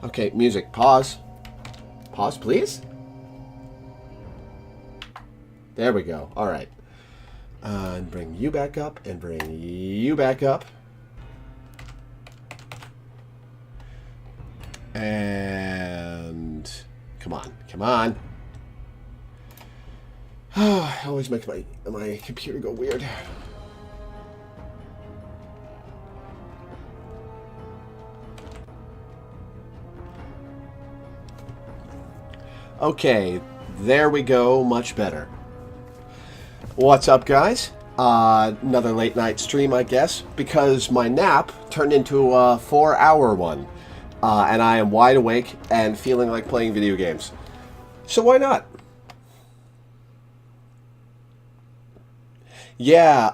Okay, music. Pause. Pause, please? There we go. All right. And bring you back up, and bring you back up. And... Come on. Come on. It always makes my computer go weird. Okay, there we go. Much better. What's up, guys? Another late night stream, I guess, because my nap turned into a 4-hour one. And I am wide awake and feeling like playing video games. So why not? Yeah,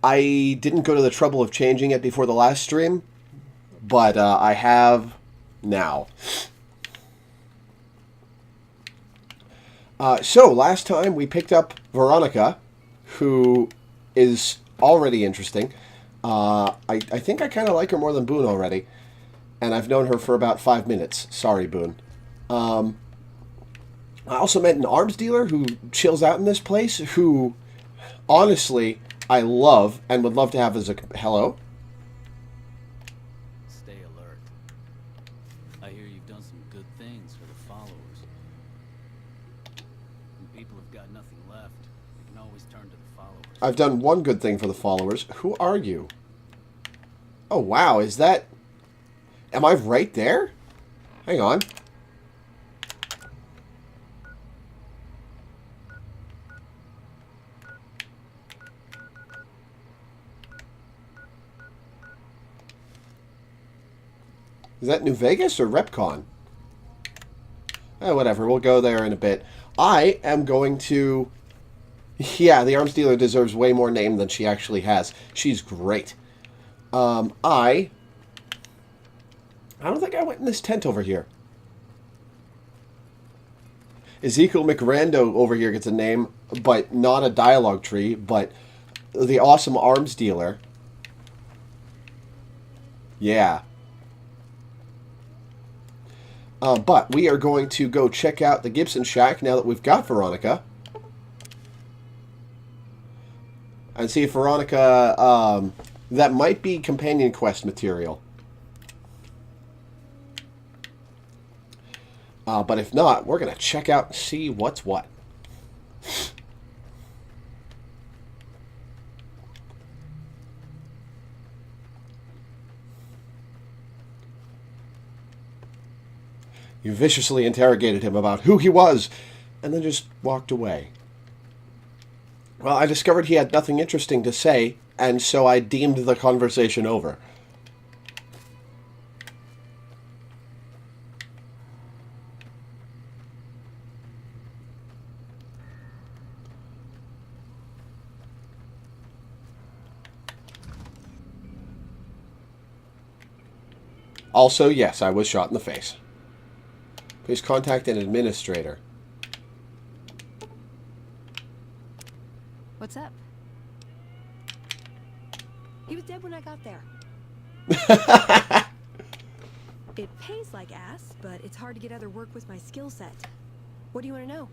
I didn't go to the trouble of changing it before the last stream, but I have now. So, last time we picked up Veronica, who is already interesting. I think I kind of like her more than Boone already, and I've known her for about 5 minutes. Sorry, Boone. I also met an arms dealer who chills out in this place, who... honestly, I love and would love to have as a... Hello? Stay alert. I hear you've done some good things for the followers. When people have got nothing left, they can always turn to the followers. I've done one good thing for the followers. Who are you? Oh, wow. Is that... Am I right there? Hang on. Is that New Vegas or RepCon? Whatever, we'll go there in a bit. I am going to... Yeah, the arms dealer deserves way more name than she actually has. She's great. I don't think I went in this tent over here. Ezekiel McRando over here gets a name, but not a dialogue tree, but the awesome arms dealer. Yeah. But we are going to go check out the Gibson Shack now that we've got Veronica. And see if Veronica... that might be companion quest material. But if not, we're going to check out and see what's what. You viciously interrogated him about who he was, and then just walked away. Well, I discovered he had nothing interesting to say, and so I deemed the conversation over. Also, yes, I was shot in the face. Please contact an administrator. What's up? He was dead when I got there. It pays like ass, but it's hard to get other work with my skill set. What do you want to know?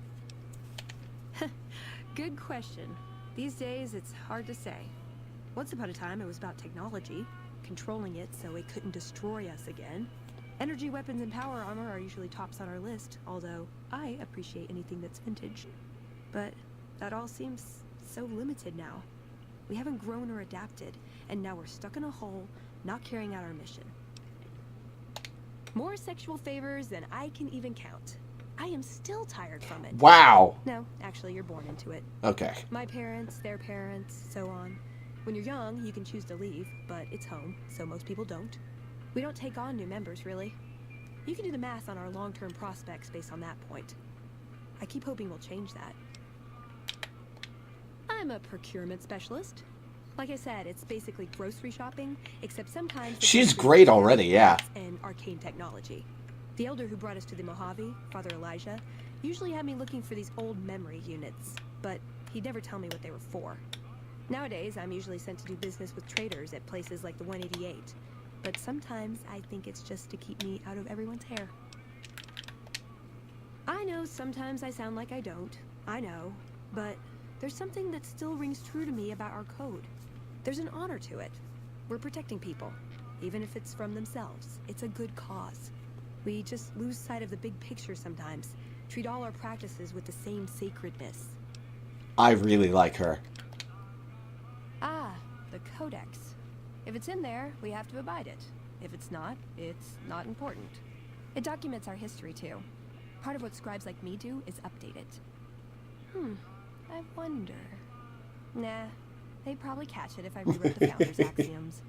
Good question. These days, it's hard to say. Once upon a time, it was about technology, controlling it so it couldn't destroy us again. Energy weapons and power armor are usually tops on our list, although I appreciate anything that's vintage. But that all seems so limited now. We haven't grown or adapted, and now we're stuck in a hole, not carrying out our mission. More sexual favors than I can even count. I am still tired from it. Wow. No, actually, you're born into it. Okay. My parents, their parents, so on. When you're young, you can choose to leave, but it's home, so most people don't. We don't take on new members, really. You can do the math on our long-term prospects based on that point. I keep hoping we'll change that. I'm a procurement specialist. Like I said, it's basically grocery shopping, except sometimes... She's great already, yeah. ...and arcane technology. The elder who brought us to the Mojave, Father Elijah, usually had me looking for these old memory units, but he'd never tell me what they were for. Nowadays, I'm usually sent to do business with traders at places like the 188. but sometimes I think it's just to keep me out of everyone's hair. I know sometimes I sound like I don't. I know. But there's something that still rings true to me about our code. There's an honor to it. We're protecting people, even if it's from themselves. It's a good cause. We just lose sight of the big picture sometimes. Treat all our practices with the same sacredness. I really like her. Ah, the Codex. If it's in there, we have to abide it. If it's not not important. It documents our history, too. Part of what scribes like me do is update it. I wonder... Nah, they'd probably catch it if I rewrote the Founder's axioms.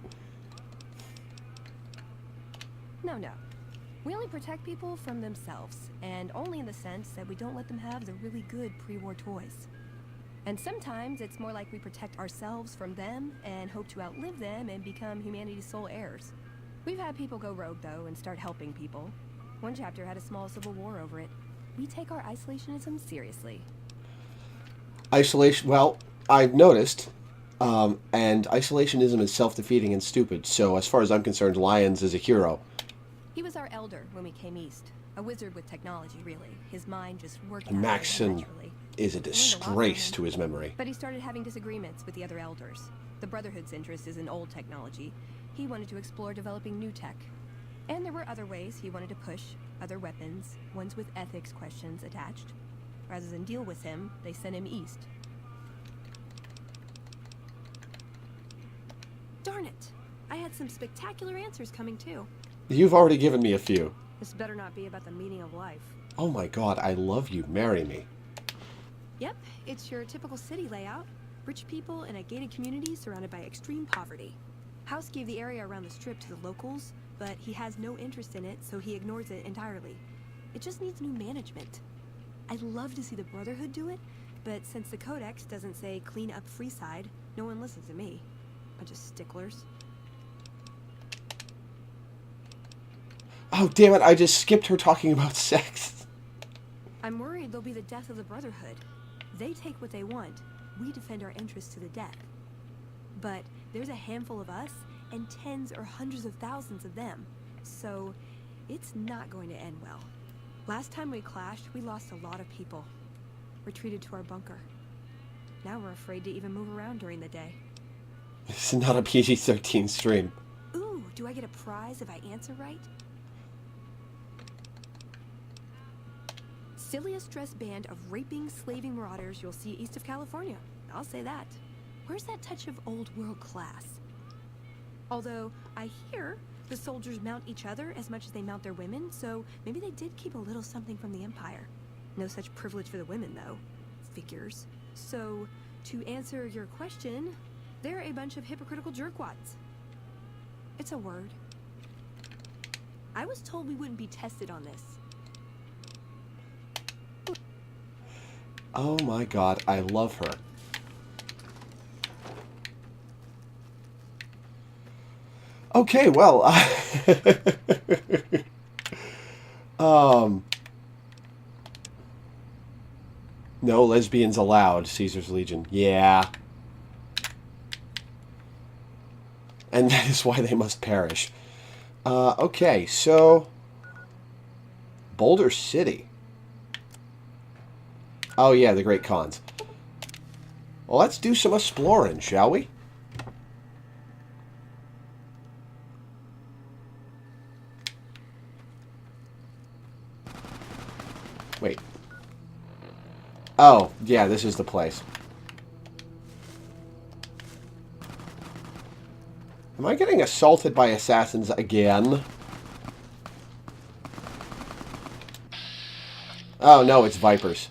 No. We only protect people from themselves, and only in the sense that we don't let them have the really good pre-war toys. And sometimes it's more like we protect ourselves from them and hope to outlive them and become humanity's sole heirs. We've had people go rogue, though, and start helping people. One chapter had a small civil war over it. We take our isolationism seriously. Isolation, well, I've noticed, and isolationism is self-defeating and stupid, so as far as I'm concerned, Lyons is a hero. He was our elder when we came east. A wizard with technology, really. His mind just working And Maxon naturally. is a disgrace to his memory. But he started having disagreements with the other elders. The Brotherhood's interest is in old technology. He wanted to explore developing new tech. And there were other ways he wanted to push, other weapons, ones with ethics questions attached. Rather than deal with him, they sent him east. Darn it! I had some spectacular answers coming too. You've already given me a few. This better not be about the meaning of life. Oh my god, I love you. Marry me. Yep, it's your typical city layout. Rich people in a gated community surrounded by extreme poverty. House gave the area around the strip to the locals, but he has no interest in it, so he ignores it entirely. It just needs new management. I'd love to see the Brotherhood do it, but since the Codex doesn't say clean up Freeside, no one listens to me. Bunch of sticklers. Oh, damn it, I just skipped her talking about sex. I'm worried they'll be the death of the Brotherhood. They take what they want. We defend our interests to the death. But there's a handful of us, and tens or hundreds of thousands of them. So, it's not going to end well. Last time we clashed, we lost a lot of people. Retreated to our bunker. Now we're afraid to even move around during the day. This is not a PG-13 stream. Ooh, do I get a prize if I answer right? Silliest dressed band of raping, slaving marauders you'll see east of California. I'll say that. Where's that touch of old world class? Although, I hear the soldiers mount each other as much as they mount their women, so maybe they did keep a little something from the Empire. No such privilege for the women, though. Figures. So, to answer your question, they're a bunch of hypocritical jerkwads. It's a word. I was told we wouldn't be tested on this. Oh my god, I love her. Okay, well, no lesbians allowed, Caesar's Legion. Yeah. And that is why they must perish. Okay, so... Boulder City. Oh yeah, the Great Khans. Well, let's do some exploring, shall we? Wait. Oh, yeah, this is the place. Am I getting assaulted by assassins again? Oh, no, it's Vipers.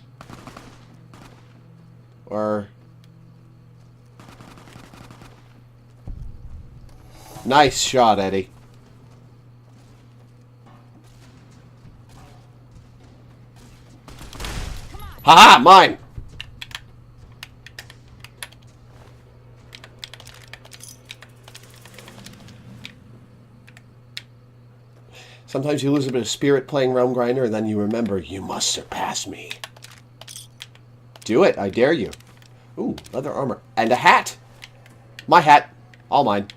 Or... Nice shot, Eddie. Haha, mine! Sometimes you lose a bit of spirit playing Realm Grinder, and then you remember, you must surpass me. Do it, I dare you. Ooh, leather armor. And a hat! My hat. All mine.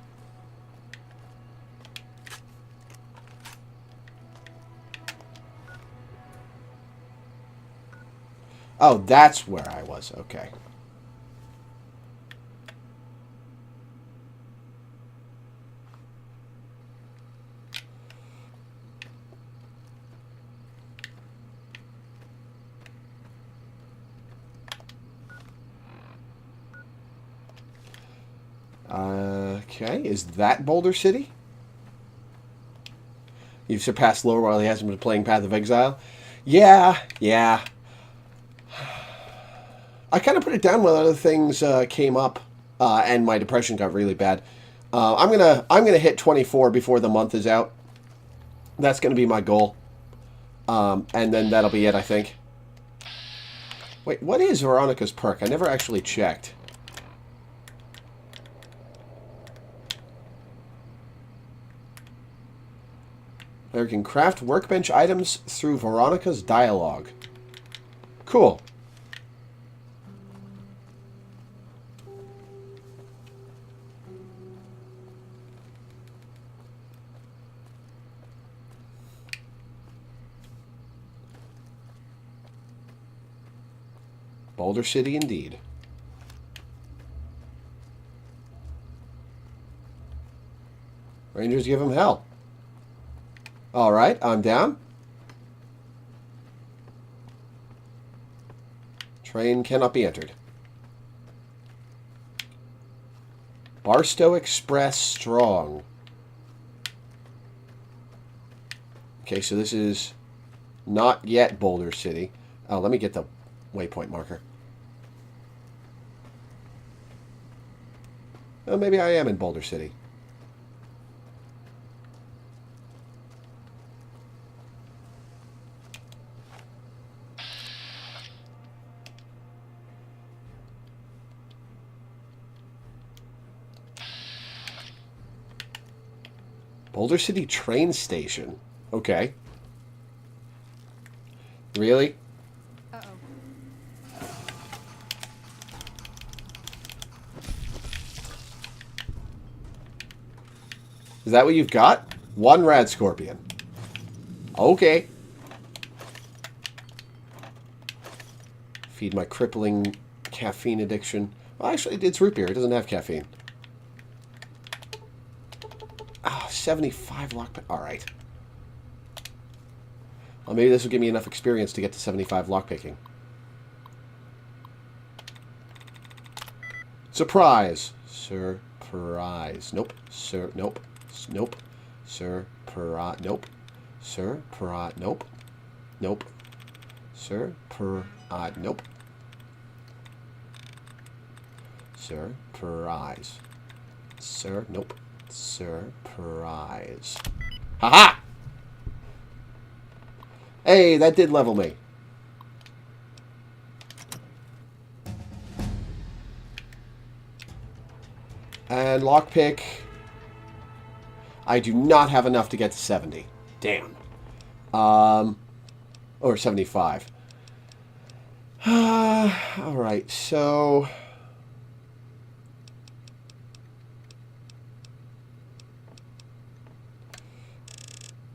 Oh, that's where I was. Okay. Okay, is that Boulder City? You've surpassed Lore while he hasn't been playing Path of Exile? Yeah. I kind of put it down when other things came up, and my depression got really bad. I'm gonna hit 24 before the month is out. That's gonna be my goal, and then that'll be it, I think. Wait, what is Veronica's perk? I never actually checked. There can craft workbench items through Veronica's dialogue. Cool. Boulder City indeed. Rangers give him hell. Alright, I'm down. Train cannot be entered. Barstow Express Strong. Okay, so this is not yet Boulder City. Oh, let me get the waypoint marker. Oh, maybe I am in Boulder City. Boulder City train station. Okay. Really? Uh-oh. Is that what you've got? One rad scorpion. Okay. Feed my crippling caffeine addiction. Well, actually, it's root beer. It doesn't have caffeine. 75 lockpick. Alright. Well, maybe this will give me enough experience to get to 75 lockpicking. Surprise! Surprise. Nope. Sir. Nope. Nope. Surprise. Nope. Surprise. Nope. Nope. Surprise. Nope. Surprise. Sir. Nope. Surprise. Haha! Hey, that did level me. And lockpick. I do not have enough to get to 70. Damn. Or 75. Alright, so...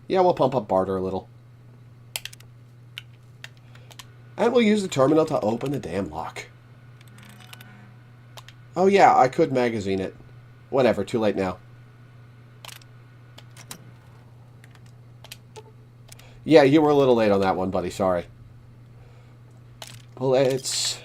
yeah, we'll pump up barter a little. And we'll use the terminal to open the damn lock. Oh yeah, I could magazine it. Whatever, too late now. Yeah, you were a little late on that one, buddy. Sorry. Bullets.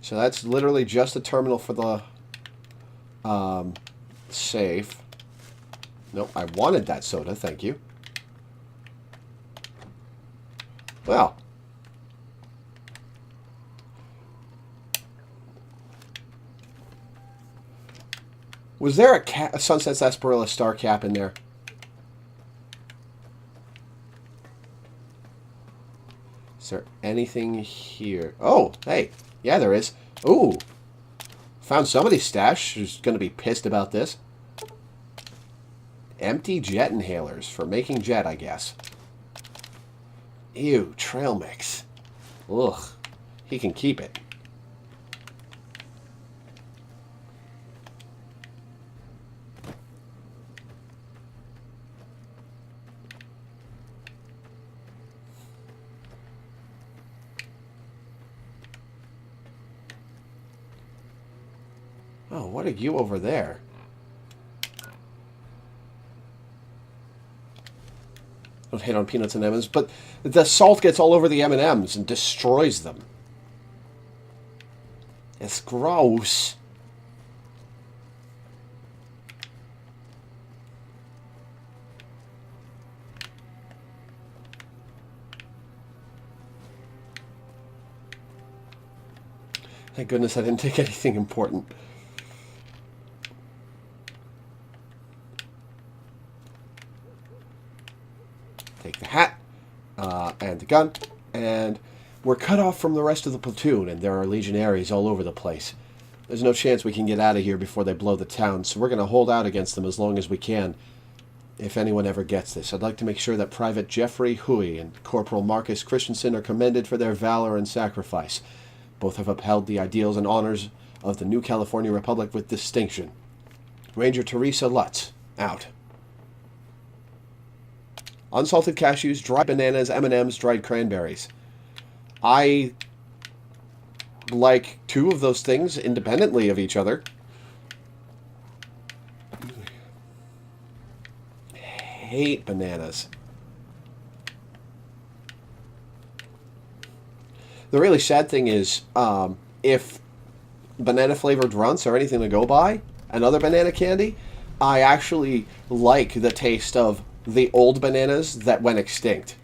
So that's literally just the terminal for the safe. Nope, I wanted that soda, thank you. Well. Was there a Sunset Sarsaparilla star cap in there? Is there anything here? Oh, hey. Yeah, there is. Ooh. Found somebody's stash who's going to be pissed about this. Empty jet inhalers for making jet, I guess. Ew, trail mix. Ugh. He can keep it. Oh, what are you over there? Don't hate on peanuts and M&Ms, but the salt gets all over the M&Ms and destroys them. It's gross. Thank goodness I didn't take anything important. Take the hat and the gun, and we're cut off from the rest of the platoon, and there are legionaries all over the place. There's no chance we can get out of here before they blow the town, so we're going to hold out against them as long as we can, if anyone ever gets this. I'd like to make sure that Private Jeffrey Huey and Corporal Marcus Christensen are commended for their valor and sacrifice. Both have upheld the ideals and honors of the new California Republic with distinction. Ranger Teresa Lutz, out. Unsalted cashews, dried bananas, M&Ms, dried cranberries. I like two of those things independently of each other. Hate bananas. The really sad thing is, if banana-flavored runts are anything to go by, another banana candy, I actually like the taste of the old bananas that went extinct.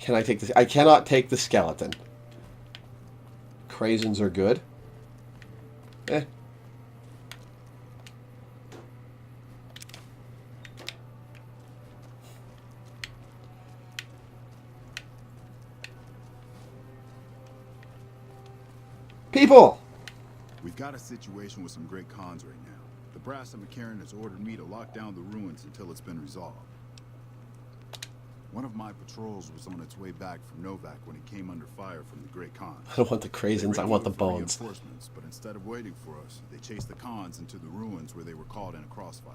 Can I take this? I cannot take the skeleton. Craisins are good. Eh. People! We've got a situation with some great cons right now. The brass at McCarran has ordered me to lock down the ruins until it's been resolved. One of my patrols was on its way back from Novak when it came under fire from the Great Khan. I don't want the craisins, I want the bones. But instead of waiting for us, they chased the Khans into the ruins where they were caught in a crossfire.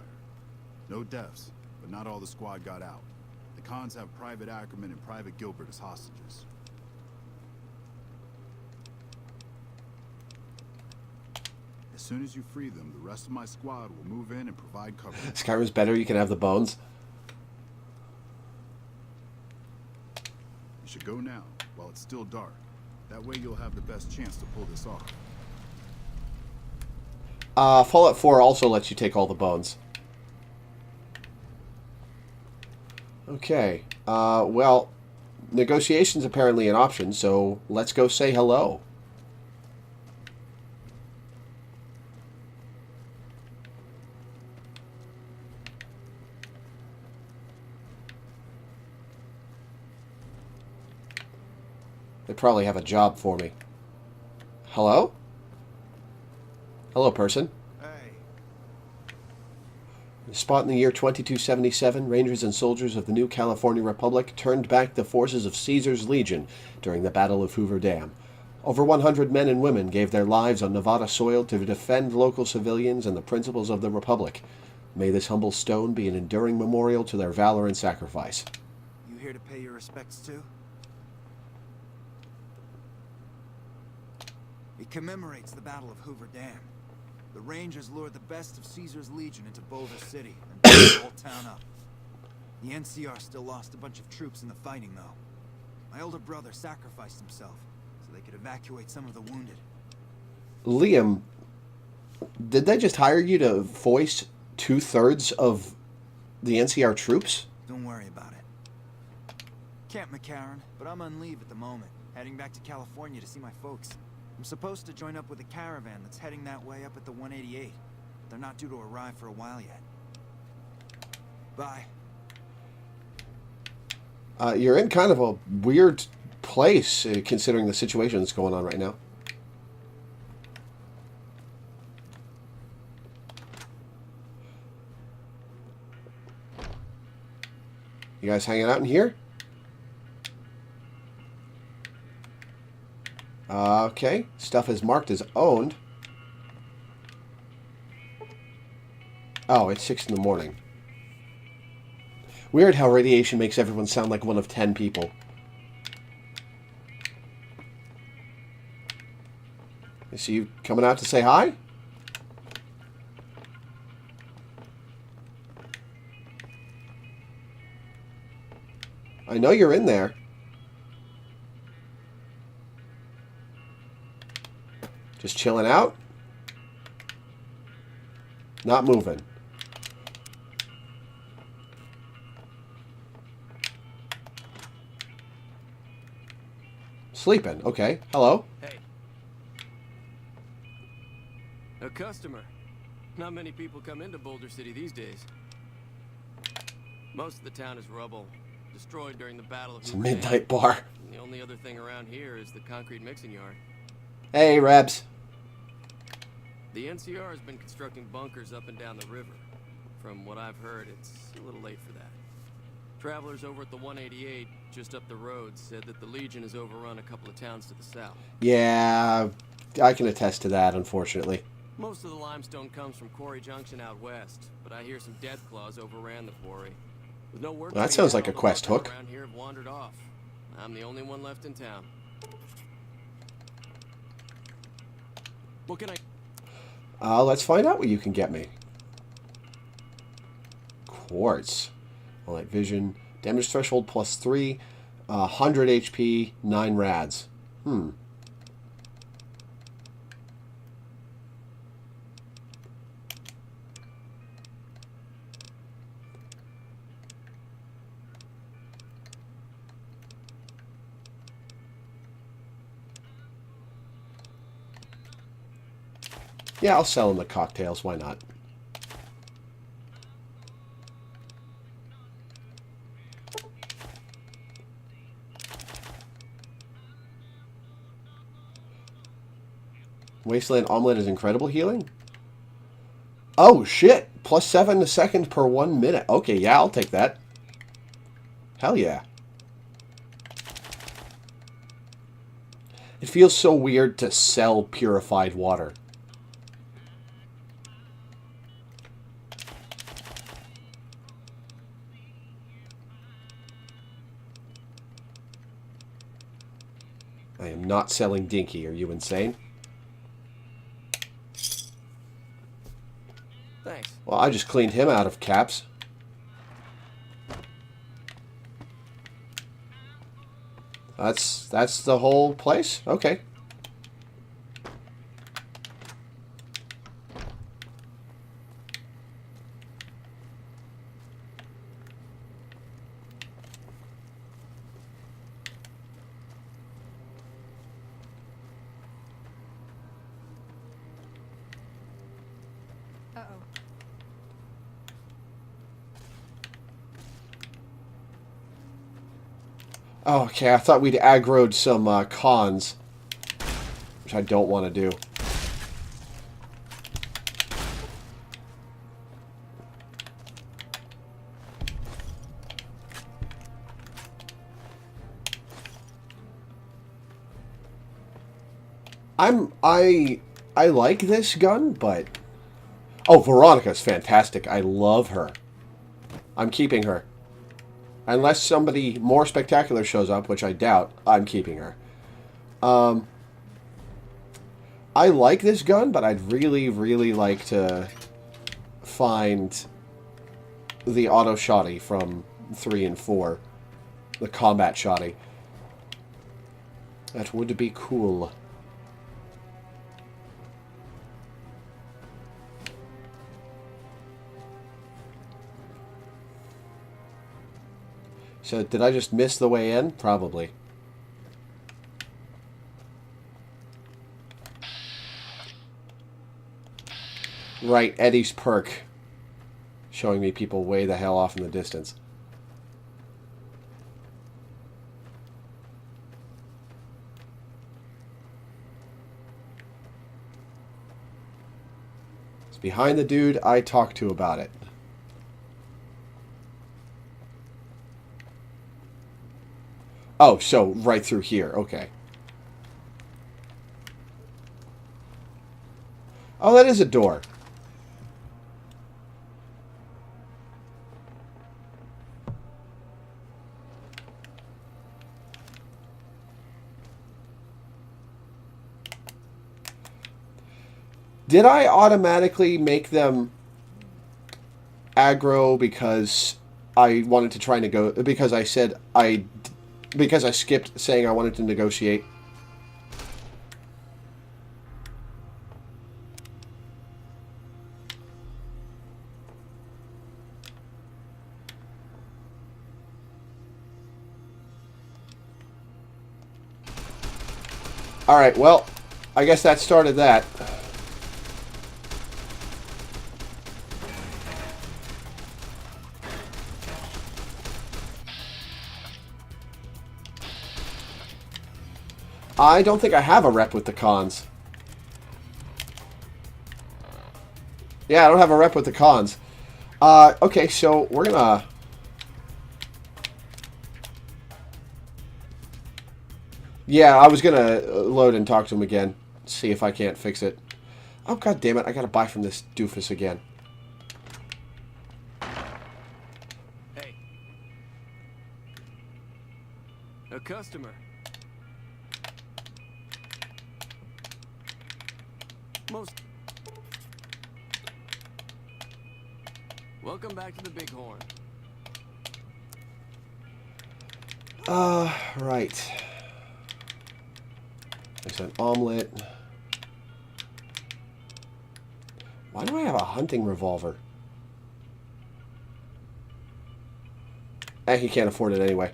No deaths, but not all the squad got out. The Khans have Private Ackerman and Private Gilbert as hostages. As soon as you free them, the rest of my squad will move in and provide cover. Skyrim's better, you can have the bones. You should go now, while it's still dark. That way you'll have the best chance to pull this off. Fallout 4 also lets you take all the bones. Okay. Well, negotiation's apparently an option, so let's go say hello. They probably have a job for me. Hello? Hello, person. Hey. Spot in the year 2277, Rangers and soldiers of the new California Republic turned back the forces of Caesar's Legion during the Battle of Hoover Dam. Over 100 men and women gave their lives on Nevada soil to defend local civilians and the principles of the Republic. May this humble stone be an enduring memorial to their valor and sacrifice. You here to pay your respects too? It commemorates the Battle of Hoover Dam. The Rangers lured the best of Caesar's Legion into Boulder City and blew the whole town up. The NCR still lost a bunch of troops in the fighting, though. My older brother sacrificed himself so they could evacuate some of the wounded. Liam, did they just hire you to voice 2/3 of the NCR troops? Don't worry about it. Camp McCarran, but I'm on leave at the moment, heading back to California to see my folks. I'm supposed to join up with a caravan that's heading that way up at the 188. They're not due to arrive for a while yet. Bye. You're in kind of a weird place, considering the situation that's going on right now. You guys hanging out in here? Okay. Stuff is marked as owned. Oh, it's 6 in the morning. Weird how radiation makes everyone sound like one of 10 people. I see you coming out to say hi? I know you're in there. Just chilling out? Not moving. Sleeping. Okay. Hello. Hey. A customer. Not many people come into Boulder City these days. Most of the town is rubble, destroyed during the Battle of It's a Hoover Dam. midnight bar. The only other thing around here is the concrete mixing yard. Hey, Rebs. The NCR has been constructing bunkers up and down the river. From what I've heard, it's a little late for that. Travelers over at the 188, just up the road, said that the Legion has overrun a couple of towns to the south. Yeah, I can attest to that, unfortunately. Most of the limestone comes from Quarry Junction out west, but I hear some Deathclaws overran the quarry. With no work Well, that being sounds done, like a all the quest workers hook. around here have wandered off. I'm the only one left in town. What can I... Let's find out what you can get me. Quartz. All right, vision. Damage threshold +3. 100 HP, 9 rads. Yeah, I'll sell him the cocktails. Why not? Wasteland Omelette is incredible healing? Oh, shit. +7 a second per 1 minute. Okay, yeah, I'll take that. Hell yeah. It feels so weird to sell purified water. I am not selling Dinky. Are you insane? Thanks. Well, I just cleaned him out of caps. That's the whole place? Okay. Uh-oh. Oh, okay, I thought we'd aggroed some cons, which I don't want to do. I like this gun, but oh, Veronica's fantastic. I love her. I'm keeping her. Unless somebody more spectacular shows up, which I doubt, I'm keeping her. I like this gun, but I'd really, really like to find the auto shotty from 3 and 4. The combat shotty. That would be cool. So, did I just miss the way in? Probably. Right, Eddie's perk. Showing me people way the hell off in the distance. It's behind the dude I talked to about it. Oh, so right through here. Okay. Oh, that is a door. Did I automatically make them aggro because I wanted to try and because I said because I skipped saying I wanted to negotiate? Alright, well, I guess that started that. I don't think I have a rep with the cons. Yeah, I don't have a rep with the cons. Okay, so we're gonna... Yeah, I was gonna load and talk to him again. See if I can't fix it. Oh, god damn it, I gotta buy from this doofus again. Hey. A customer. Most. Welcome back to the Bighorn. Right. There's an omelet. Why do I have a hunting revolver? He can't afford it anyway.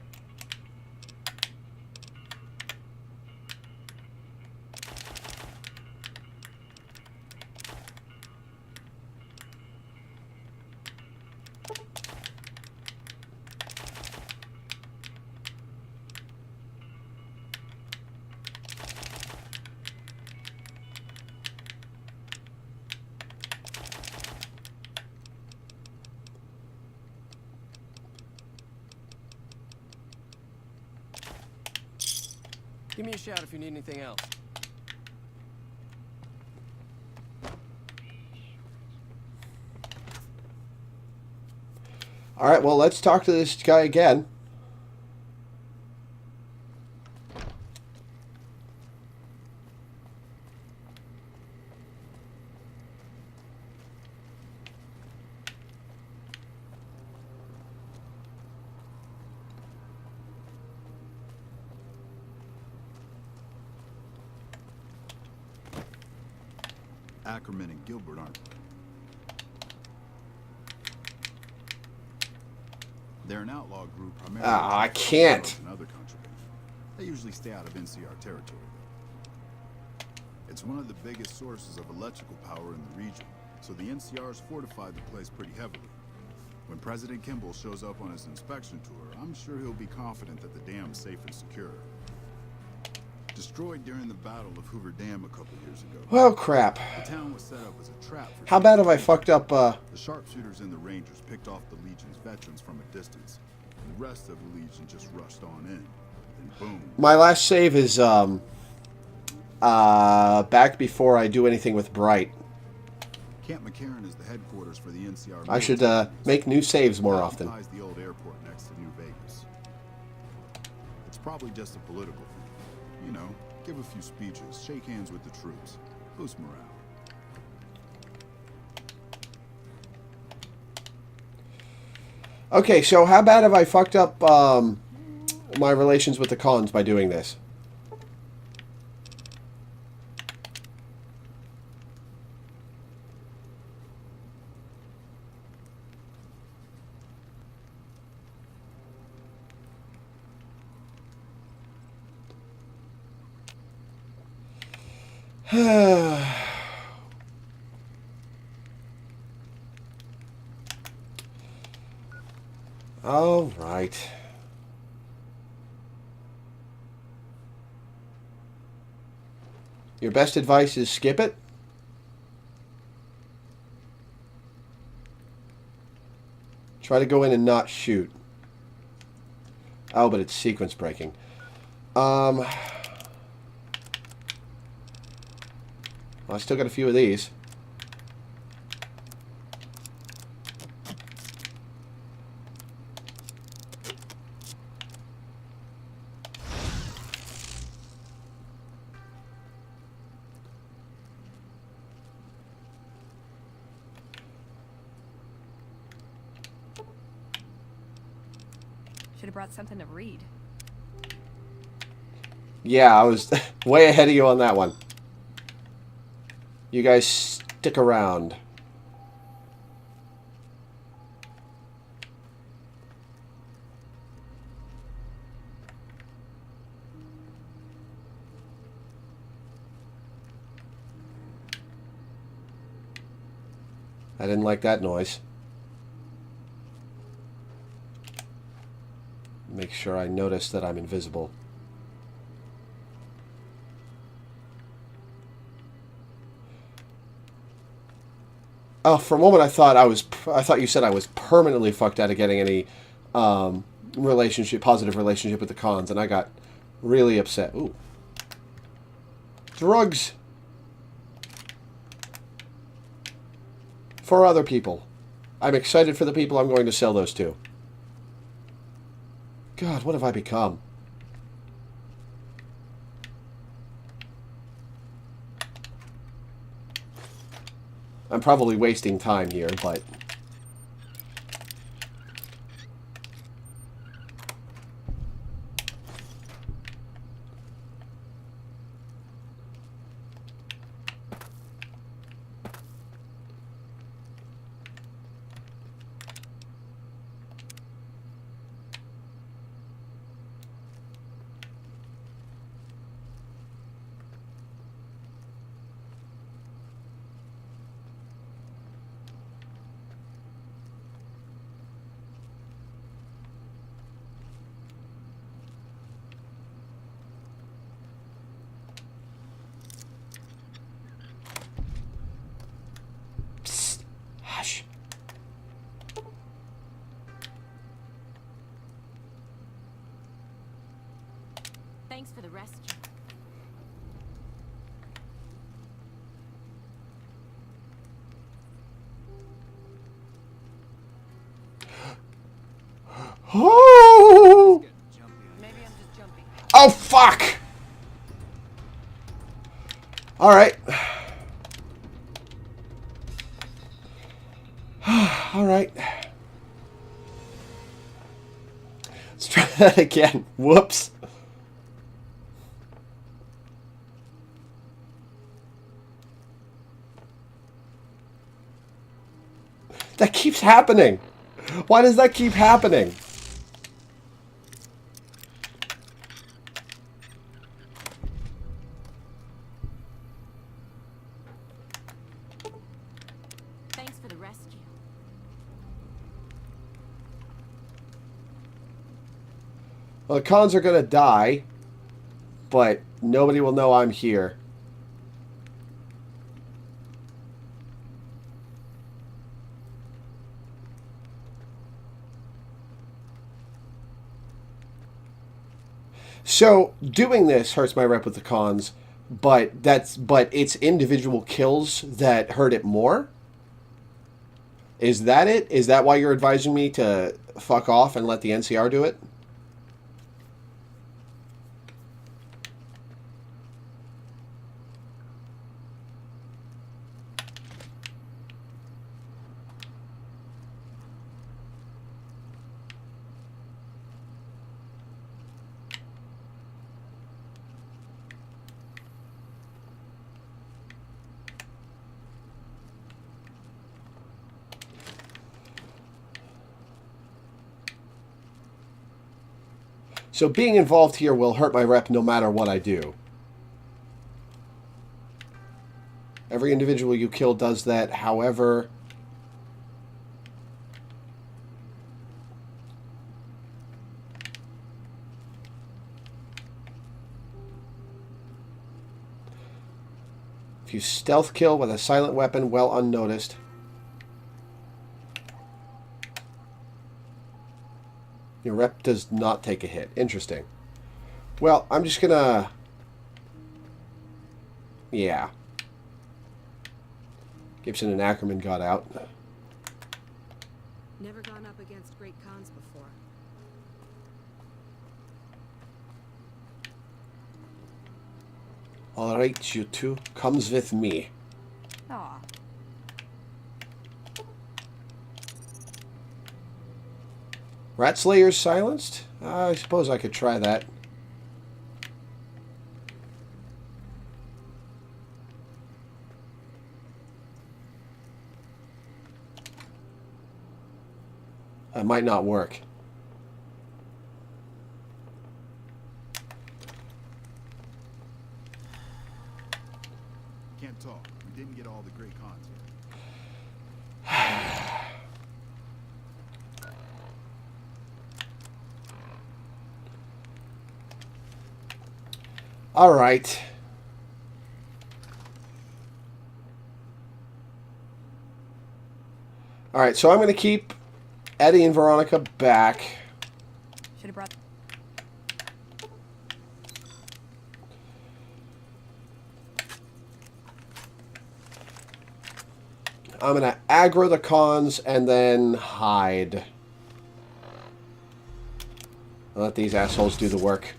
Give me a shout if you need anything else. Alright, well, let's talk to this guy again. Ackerman and Gilbert aren't. They're an outlaw group primarily. I can't. And other contraband. They usually stay out of NCR territory, though. It's one of the biggest sources of electrical power in the region, so the NCR's fortified the place pretty heavily. When President Kimball shows up on his inspection tour, I'm sure he'll be confident that the dam's safe and secure. Destroyed during the Battle of Hoover Dam a couple years ago. Well, crap. The town was set up as a trap for... How bad have I fucked up, The sharpshooters and the Rangers picked off the Legion's veterans from a distance. And the rest of the Legion just rushed on in. Then boom. My last save is, back before I do anything with Bright. Camp McCarran is the headquarters for the NCR. I should, make new saves more often. Occupies the old airport next to New Vegas. It's probably just a political thing. You know, give a few speeches, shake hands with the troops, boost morale. Okay, so how bad have I fucked up, my relations with the cons by doing this? All right. Your best advice is skip it? Try to go in and not shoot. Oh, but it's sequence breaking. Well, I still got a few of these. Should have brought something to read. Yeah, I was way ahead of you on that one. You guys stick around. I didn't like that noise. Make sure I notice that I'm invisible. Oh, for a moment I thought you said I was permanently fucked out of getting any positive relationship with the cons, and I got really upset. Ooh. Drugs. For other people. I'm excited for the people I'm going to sell those to. God, what have I become? I'm probably wasting time here, but... Psst. Hush. Thanks for the rescue. Oh! Maybe I'm just jumping. Oh, fuck! Alright. Alright. Let's try that again. Whoops. That keeps happening. Why does that keep happening? Thanks for the rescue. Well, the cons are gonna die, but nobody will know I'm here. So doing this hurts my rep with the cons, but it's individual kills that hurt it more. Is that it? Is that why you're advising me to fuck off and let the NCR do it? So being involved here will hurt my rep no matter what I do. Every individual you kill does that, however... If you stealth kill with a silent weapon well unnoticed... Your rep does not take a hit. Interesting. Well, I'm just gonna... Yeah. Gibson and Ackerman got out. Never gone up against great cons before. Alright, you two. Comes with me. Aw. Rat Slayers silenced? I suppose I could try that. That might not work. Can't talk. We didn't get all the great cons here. All right. All right, so I'm going to keep Eddie and Veronica back. Should have brought. I'm going to aggro the cons and then hide. I'll let these assholes do the work.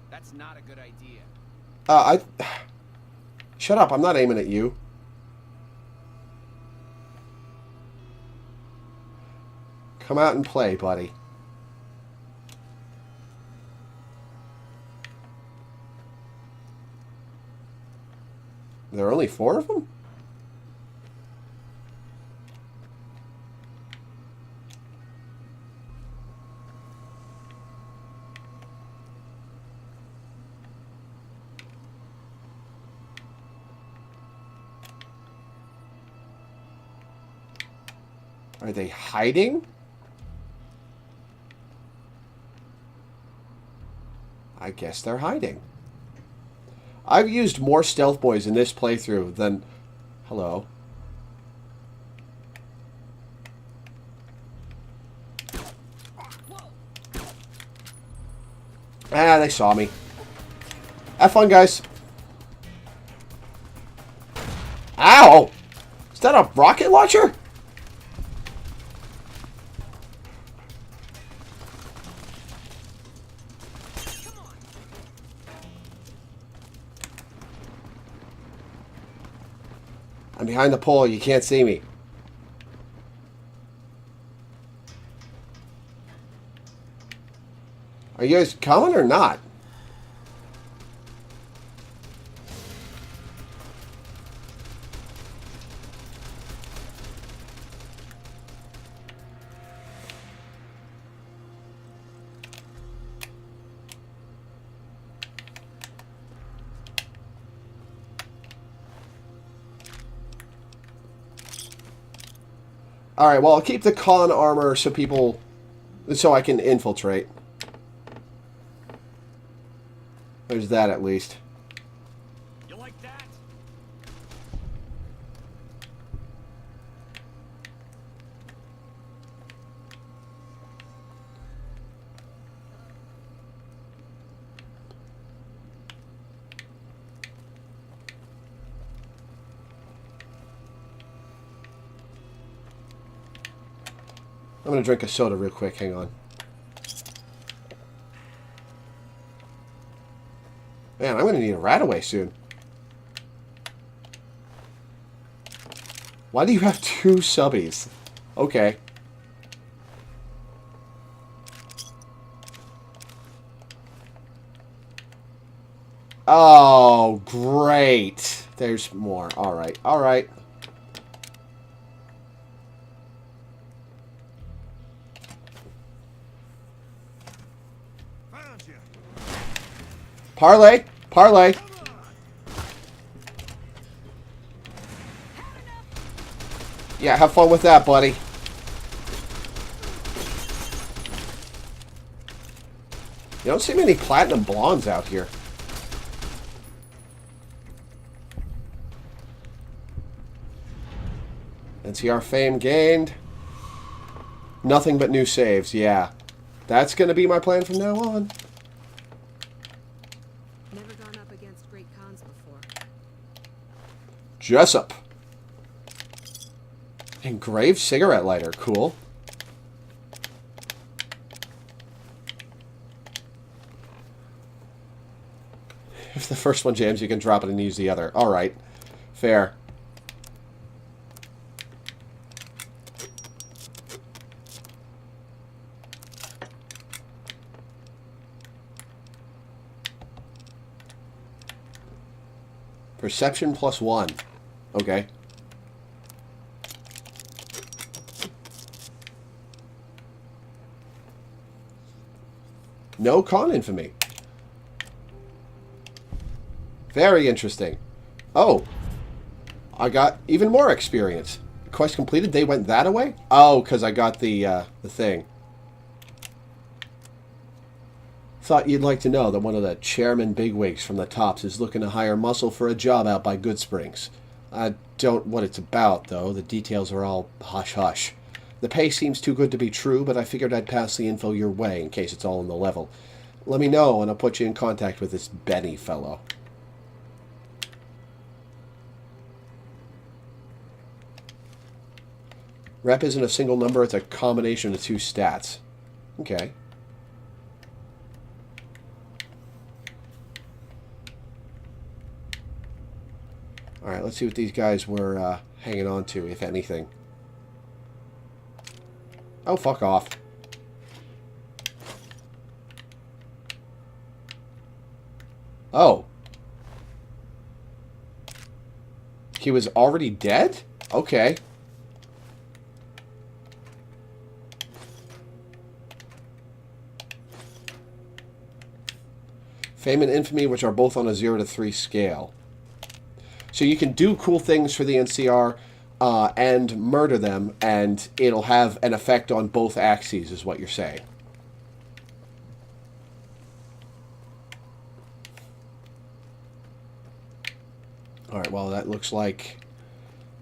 That's not a good idea. Shut up, I'm not aiming at you. Come out and play, buddy. There are only 4 of them? Are they hiding? I guess they're hiding. I've used more stealth boys in this playthrough than... Hello. Ah, they saw me. Have fun, guys. Ow! Is that a rocket launcher? I'm behind the pole. You can't see me. Are you guys coming or not? Alright, well, I'll keep the con armor so I can infiltrate. There's that at least. You like that? I'm going to drink a soda real quick. Hang on. Man, I'm going to need a rat-away soon. Why do you have 2 subbies? Okay. Oh, great. There's more. Alright, alright. Parlay! Parlay! Yeah, have fun with that, buddy. You don't see many platinum blondes out here. NCR fame gained. Nothing but new saves, yeah. That's going to be my plan from now on. Never gone up against great cons before. Jessup. Engraved cigarette lighter. Cool. If the first one jams, you can drop it and use the other. Alright. Fair. Perception +1. Okay. No con infamy. Very interesting. Oh. I got even more experience. Quest completed? They went that away? Oh, because I got the thing. Thought you'd like to know that one of the chairman bigwigs from the tops is looking to hire muscle for a job out by Goodsprings. I don't what it's about, though. The details are all hush-hush. The pay seems too good to be true, but I figured I'd pass the info your way in case it's all on the level. Let me know, and I'll put you in contact with this Benny fellow. Rep isn't a single number, it's a combination of two stats. Okay. Alright, let's see what these guys were hanging on to, if anything. Oh, fuck off. Oh. He was already dead? Okay. Fame and infamy, which are both on a 0 to 3 scale. So you can do cool things for the NCR and murder them, and it'll have an effect on both axes, is what you're saying. Alright, well, that looks like...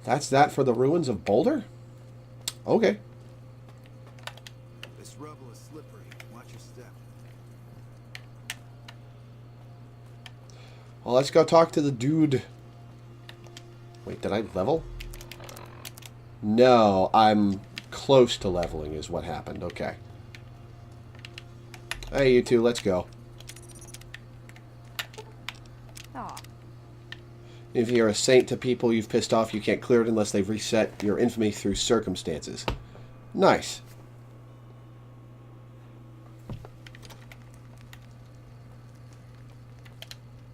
That's that for the ruins of Boulder? Okay. This rubble is slippery. Watch your step. Well, let's go talk to the dude. Wait, did I level? No, I'm close to leveling is what happened. Okay. Hey, you two, let's go. Aw. If you're a saint to people you've pissed off, you can't clear it unless they've reset your infamy through circumstances. Nice.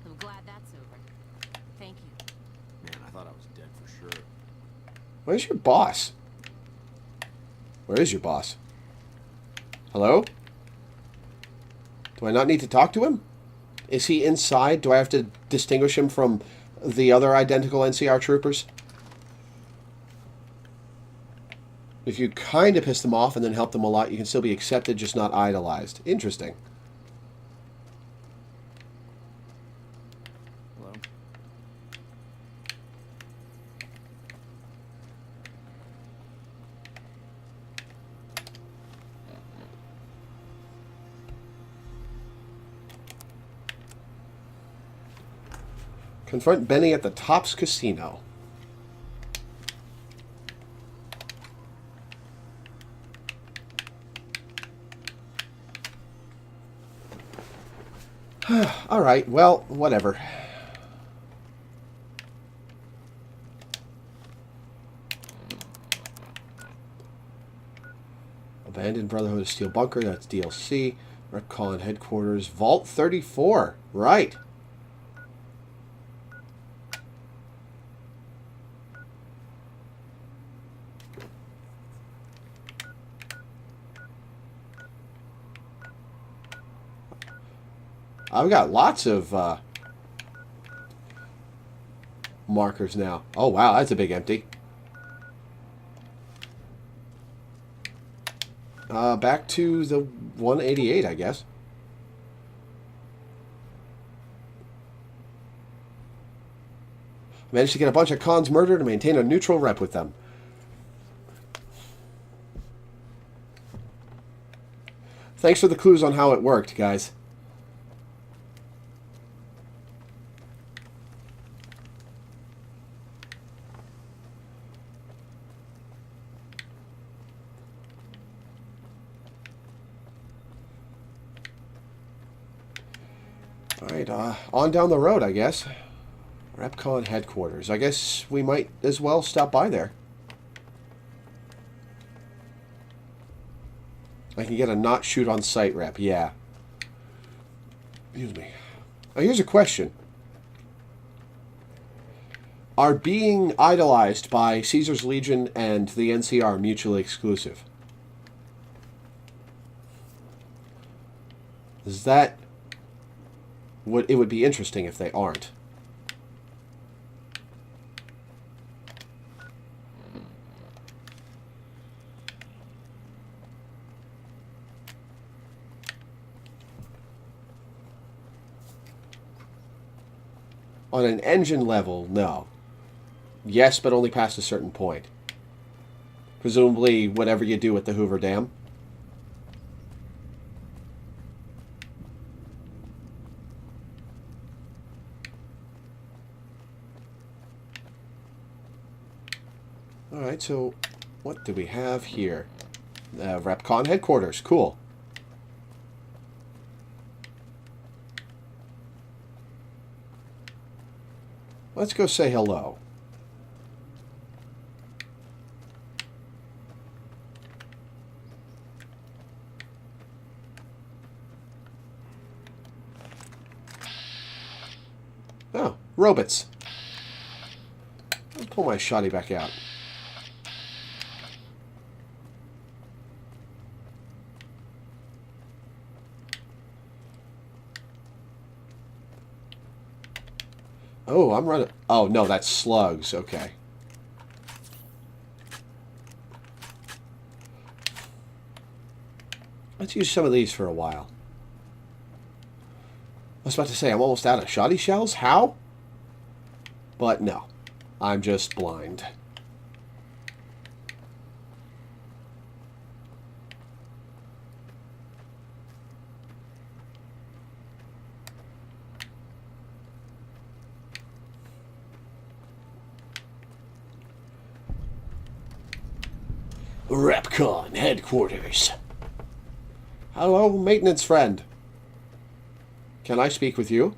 I'm glad that's over. Thank you. Man, I thought I was dead for sure. Where's your boss? Where is your boss? Hello? Do I not need to talk to him? Is he inside? Do I have to distinguish him from the other identical NCR troopers? If you kind of piss them off and then help them a lot, you can still be accepted, just not idolized. Interesting. Hello? Confront Benny at the Tops Casino. Alright, well, whatever. Abandoned Brotherhood of Steel Bunker, that's DLC. Retcon Headquarters, Vault 34. Right. I've got lots of markers now. Oh, wow, that's a big empty. Back to the 188, I guess. Managed to get a bunch of cons murdered and maintain a neutral rep with them. Thanks for the clues on how it worked, guys. Alright, on down the road, I guess. RepCon headquarters. I guess we might as well stop by there. I can get a not shoot on sight rep, yeah. Excuse me. Now, here's a question. Are being idolized by Caesar's Legion and the NCR mutually exclusive? Is that... it would be interesting if they aren't. On an engine level, no. Yes, but only past a certain point. Presumably, whatever you do with the Hoover Dam. Alright, so what do we have here? RepCon headquarters. Cool. Let's go say hello. Oh, robots. I'll pull my shoddy back out. Oh, I'm running... Oh, no, that's slugs. Okay. Let's use some of these for a while. I was about to say, I'm almost out of shoddy shells. How? But no. I'm just blind. RepCon headquarters. Hello, maintenance friend. Can I speak with you?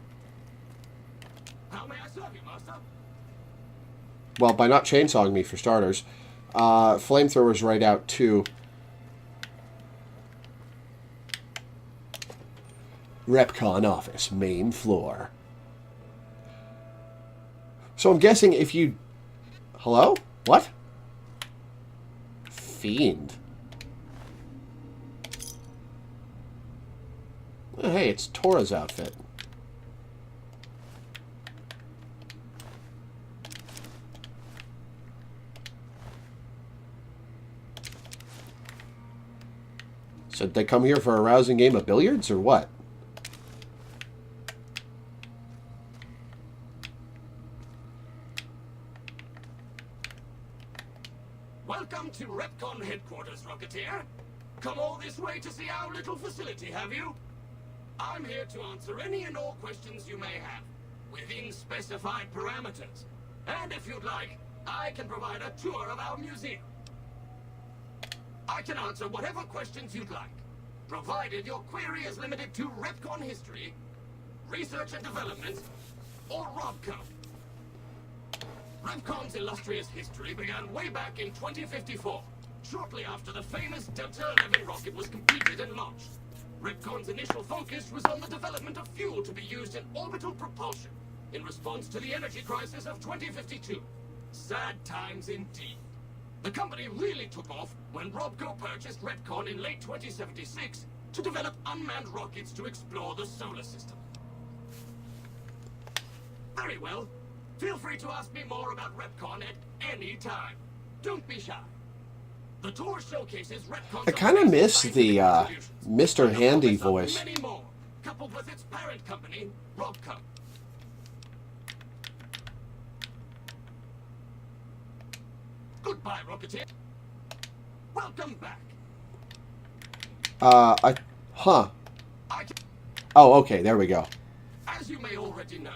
How may I serve you, master? Well, by not chainsawing me, for starters. Flamethrower's right out, too. RepCon office, main floor. So I'm guessing if you... Hello? What? Fiend. Oh, hey, it's Tora's outfit. So did they come here for a rousing game of billiards, or what? Welcome to RepCon headquarters, Rocketeer. Come all this way to see our little facility, have you? I'm here to answer any and all questions you may have, within specified parameters. And if you'd like, I can provide a tour of our museum. I can answer whatever questions you'd like, provided your query is limited to RepCon history, research and development, or RobCon. RepCon's illustrious history began way back in 2054, shortly after the famous Delta 11 rocket was completed and launched. RepCon's initial focus was on the development of fuel to be used in orbital propulsion in response to the energy crisis of 2052. Sad times indeed. The company really took off when Robco purchased RepCon in late 2076 to develop unmanned rockets to explore the solar system. Very well. Feel free to ask me more about RepCon at any time. Don't be shy. The tour showcases RepCon's... I kind of miss the Mr. Handy voice. Many more, coupled with its parent company, Robco. Goodbye, Rocketeer. Welcome back. Huh. Oh, okay, there we go. As you may already know,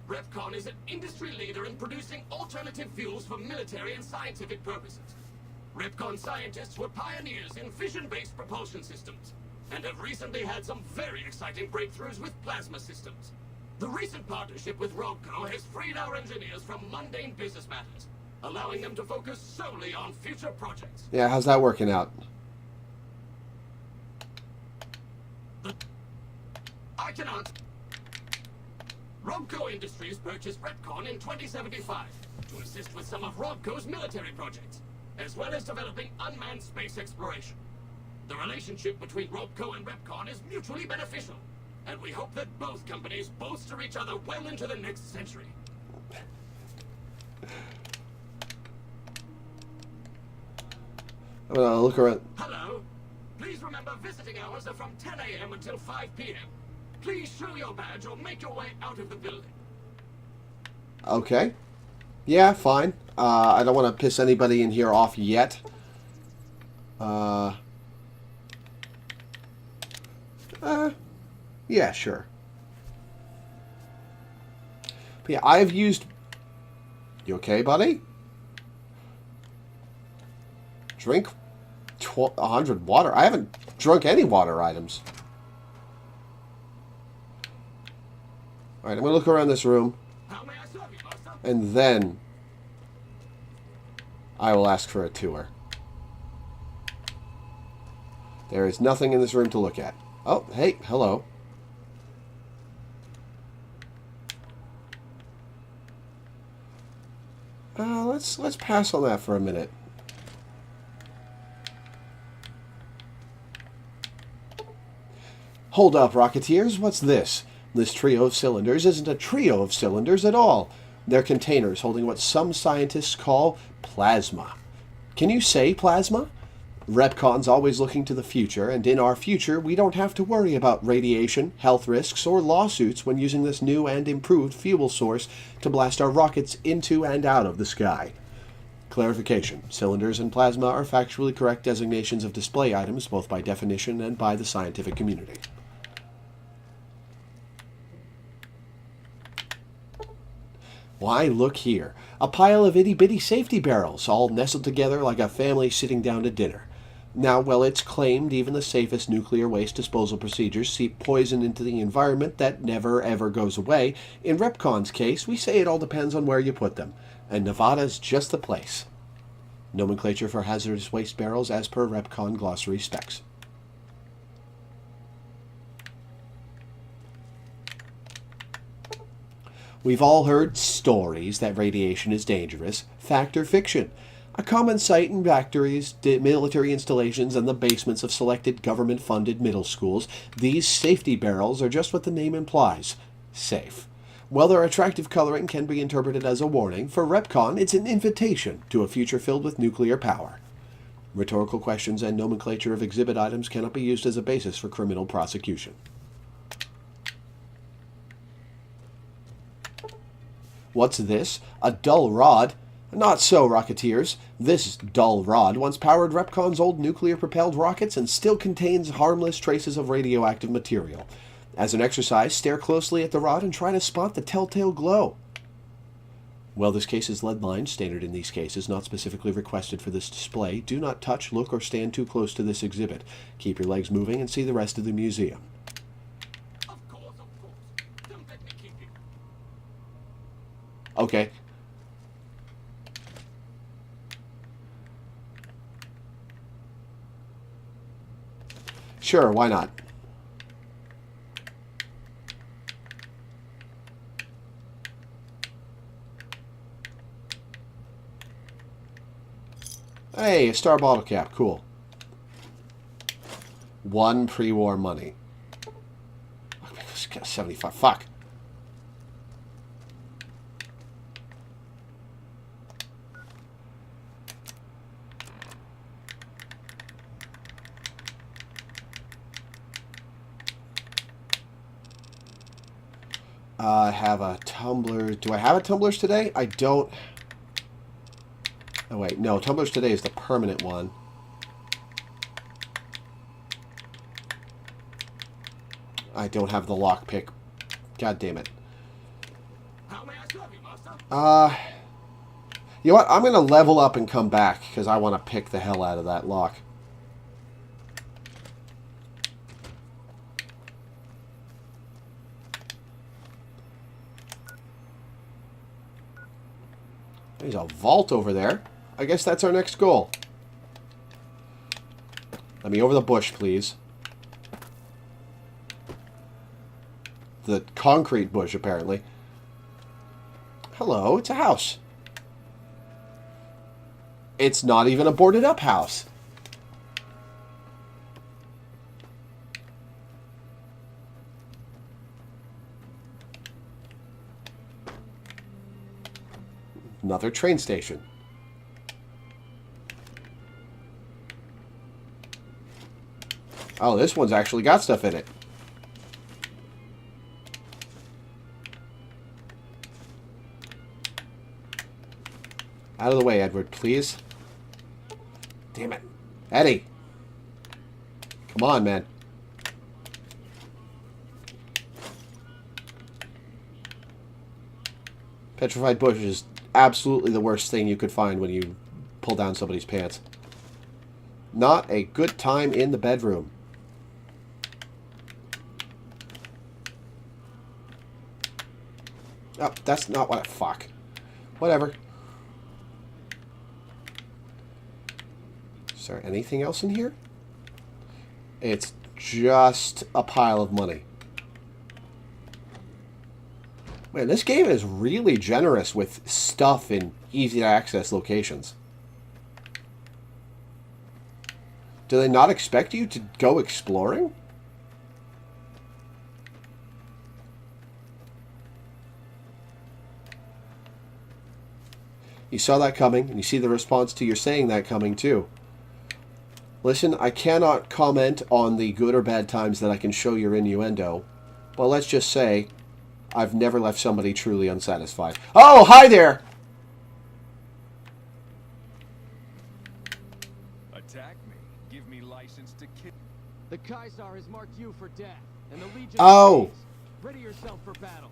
Repcon is an industry leader in producing alternative fuels for military and scientific purposes. Repcon scientists were pioneers in fission-based propulsion systems, and have recently had some very exciting breakthroughs with plasma systems. The recent partnership with Robco has freed our engineers from mundane business matters, allowing them to focus solely on future projects. Yeah, how's that working out? I can answer. Robco Industries purchased Repcon in 2075 to assist with some of Robco's military projects, as well as developing unmanned space exploration. The relationship between Robco and Repcon is mutually beneficial, and we hope that both companies bolster each other well into the next century. I'm gonna look around. Hello. Please remember visiting hours are from 10 a.m. until 5 p.m. Please show your badge or make your way out of the building. Okay. Yeah, fine. I don't want to piss anybody in here off yet. Yeah, sure. But yeah, I've used... You okay, buddy? Drink 100 water. I haven't drunk any water items. Alright, I'm going to look around this room. How may I serve you, master? And then I will ask for a tour. There is nothing in this room to look at. Oh, hey, hello. Let's pass on that for a minute. Hold up, Rocketeers. What's this? This trio of cylinders isn't a trio of cylinders at all. They're containers holding what some scientists call plasma. Can you say plasma? Repcon's always looking to the future, and in our future, we don't have to worry about radiation, health risks, or lawsuits when using this new and improved fuel source to blast our rockets into and out of the sky. Clarification. Cylinders and plasma are factually correct designations of display items, both by definition and by the scientific community. Why, look here. A pile of itty-bitty safety barrels, all nestled together like a family sitting down to dinner. Now, well, it's claimed even the safest nuclear waste disposal procedures seep poison into the environment that never, ever goes away. In Repcon's case, we say it all depends on where you put them. And Nevada's just the place. Nomenclature for hazardous waste barrels as per Repcon glossary specs. We've all heard stories that radiation is dangerous. Fact or fiction? A common sight in factories, military installations, and the basements of selected government-funded middle schools, these safety barrels are just what the name implies. Safe. While their attractive coloring can be interpreted as a warning, for Repcon it's an invitation to a future filled with nuclear power. Rhetorical questions and nomenclature of exhibit items cannot be used as a basis for criminal prosecution. What's this? A dull rod? Not so, Rocketeers. This dull rod once powered Repcon's old nuclear-propelled rockets and still contains harmless traces of radioactive material. As an exercise, stare closely at the rod and try to spot the telltale glow. Well, this case is lead lined, standard in these cases, not specifically requested for this display. Do not touch, look, or stand too close to this exhibit. Keep your legs moving and see the rest of the museum. Of course. Don't let me keep you. Okay. Sure, why not? Hey, a star bottle cap. Cool. 1 pre-war money. 75. Fuck. I have a tumbler. Do I have a tumblers today? I don't. Oh, wait. No, tumblers today is the permanent one. I don't have the lockpick. God damn it. How may I serve you, master? You know what? I'm going to level up and come back, because I want to pick the hell out of that lock. There's a vault over there. I guess that's our next goal. Let me over the bush, please. The concrete bush, apparently. Hello, it's a house. It's not even a boarded up house. Another train station. Oh, this one's actually got stuff in it. Out of the way, Edward, please. Damn it. Eddie. Come on, man. Petrified bush is absolutely the worst thing you could find when you pull down somebody's pants. Not a good time in the bedroom. Oh, that's not what... Fuck. Whatever. Is there anything else in here? It's just a pile of money. Man, this game is really generous with stuff in easy-to-access locations. Do they not expect you to go exploring? You saw that coming, and you see the response to your saying that coming, too. Listen, I cannot comment on the good or bad times that I can show your innuendo, but let's just say I've never left somebody truly unsatisfied. Oh, hi there! Attack me. Give me license to kill. The Kaisar has marked you for death, and the Legion... Oh! Ready yourself for battle.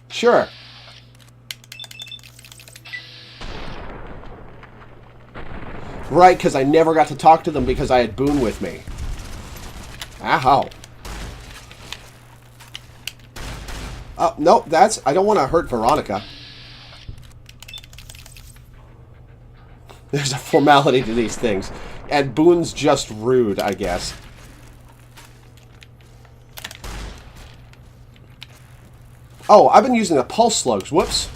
Sure. Right, because I never got to talk to them because I had Boone with me. Ow. Oh, no, that's... I don't want to hurt Veronica. There's a formality to these things. And Boone's just rude, I guess. Oh, I've been using the pulse slugs. Whoops.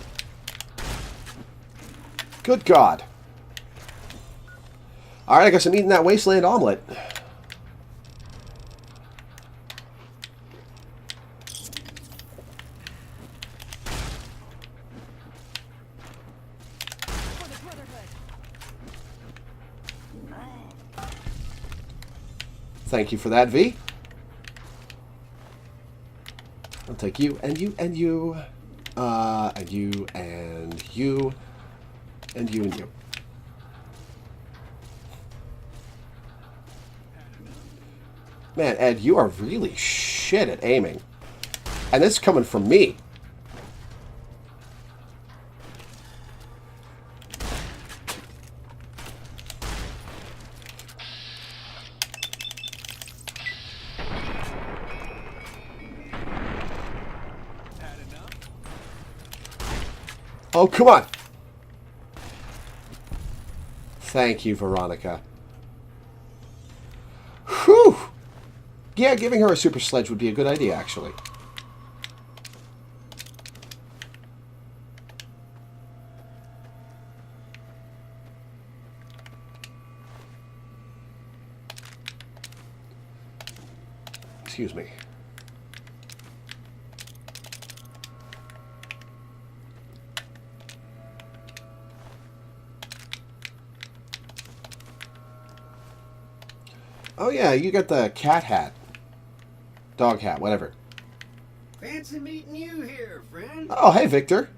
Good God. Alright, I guess I'm eating that wasteland omelet. Thank you for that, V. I'll take you, and you, and you. And you, and you. And you, and you. Man, Ed, you are really shit at aiming. And this is coming from me. Oh, come on. Thank you, Veronica. Whew. Yeah, giving her a super sledge would be a good idea, actually. Excuse me. Oh yeah, you got the cat hat. Dog hat, whatever. Fancy meeting you here, friend. Oh, hey, Victor.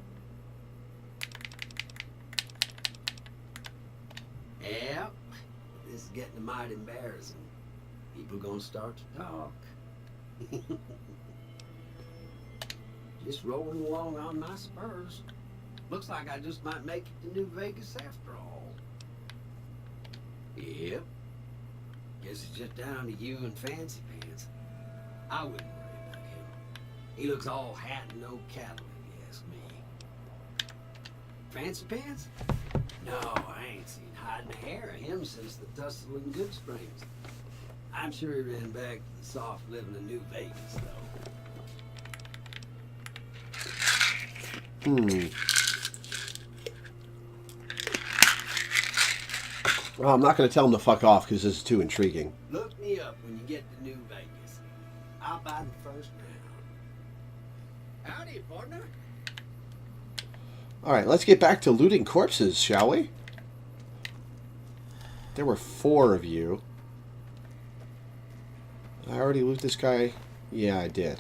Yep. This is getting mighty embarrassing. People gonna start to talk. Just rolling along on my spurs. Looks like I just might make it to New Vegas after all. Yep. Guess it's just down to you and Fancy Pants. I wouldn't worry about him. He looks all hat and no cattle, if you ask me. Fancy Pants? No, I ain't seen hide and hair of him since the tussle in Good Springs. I'm sure he ran back to the soft living of New Vegas, though. Well, I'm not going to tell him to fuck off because this is too intriguing. Look me up when you get to New Vegas. I'll buy the first round. Howdy, partner. All right, let's get back to looting corpses, shall we? There were 4 of you. I already loot this guy. Yeah, I did.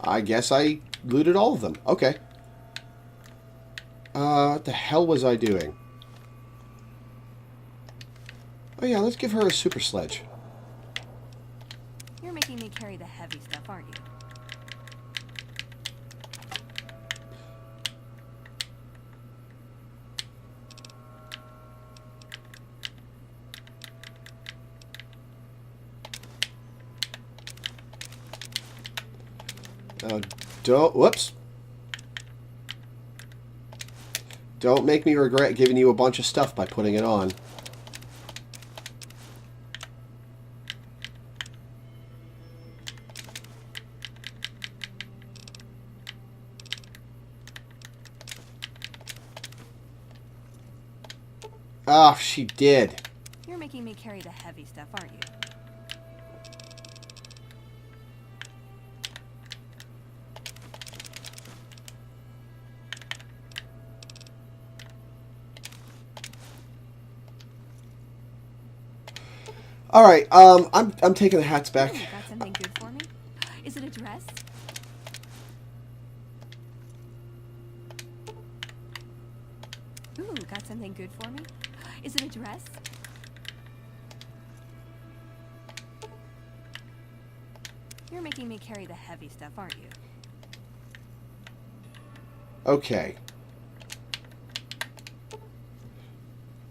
I guess I looted all of them. Okay. What the hell was I doing? Oh yeah, let's give her a super sledge. You're making me carry the heavy stuff, aren't you? Whoops. Don't make me regret giving you a bunch of stuff by putting it on. Ah, she did. You're making me carry the heavy stuff, aren't you? All right, I'm taking the hats back. Ooh, got something good for me? Is it a dress? Ooh, got something good for me? Is it a dress? You're making me carry the heavy stuff, aren't you? Okay.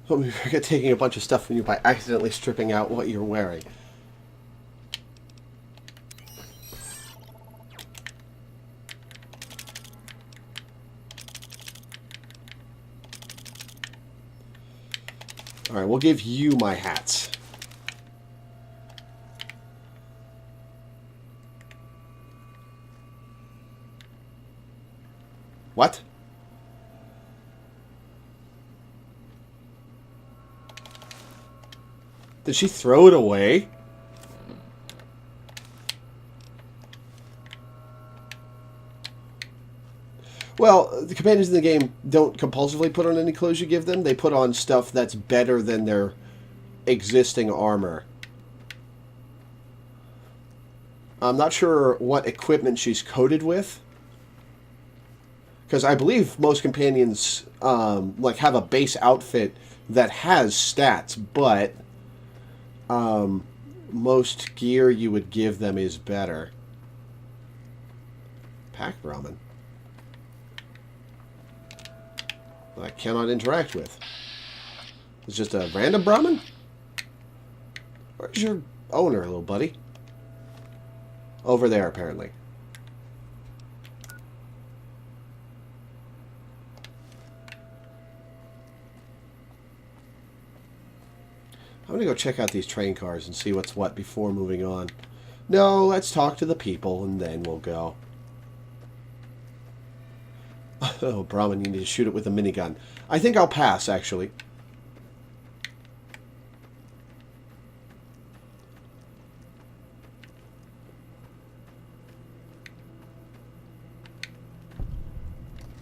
Let me forget taking a bunch of stuff from you by accidentally stripping out what you're wearing. Alright, we'll give you my hats. What? Did she throw it away? Well, the companions in the game don't compulsively put on any clothes you give them. They put on stuff that's better than their existing armor. I'm not sure what equipment she's coated with. Because I believe most companions like have a base outfit that has stats, but most gear you would give them is better. Pack Brahmin. I cannot interact with. It's just a random Brahmin? Where's your owner, little buddy? Over there, apparently. I'm going to go check out these train cars and see what's what before moving on. No, let's talk to the people and then we'll go. Oh, Brahmin, you need to shoot it with a minigun. I think I'll pass, actually.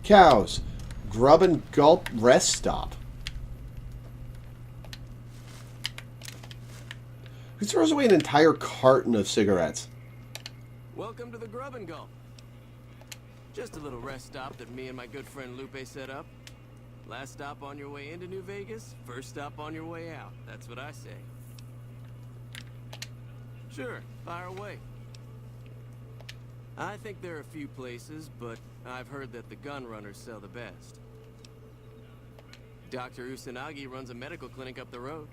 Cows. Grub and Gulp Rest Stop. Who throws away an entire carton of cigarettes? Welcome to the Grub and Gulp. Just a little rest stop that me and my good friend Lupe set up. Last stop on your way into New Vegas, first stop on your way out. That's what I say. Sure, fire away. I think there are a few places, but I've heard that the gun runners sell the best. Dr. Usanagi runs a medical clinic up the road.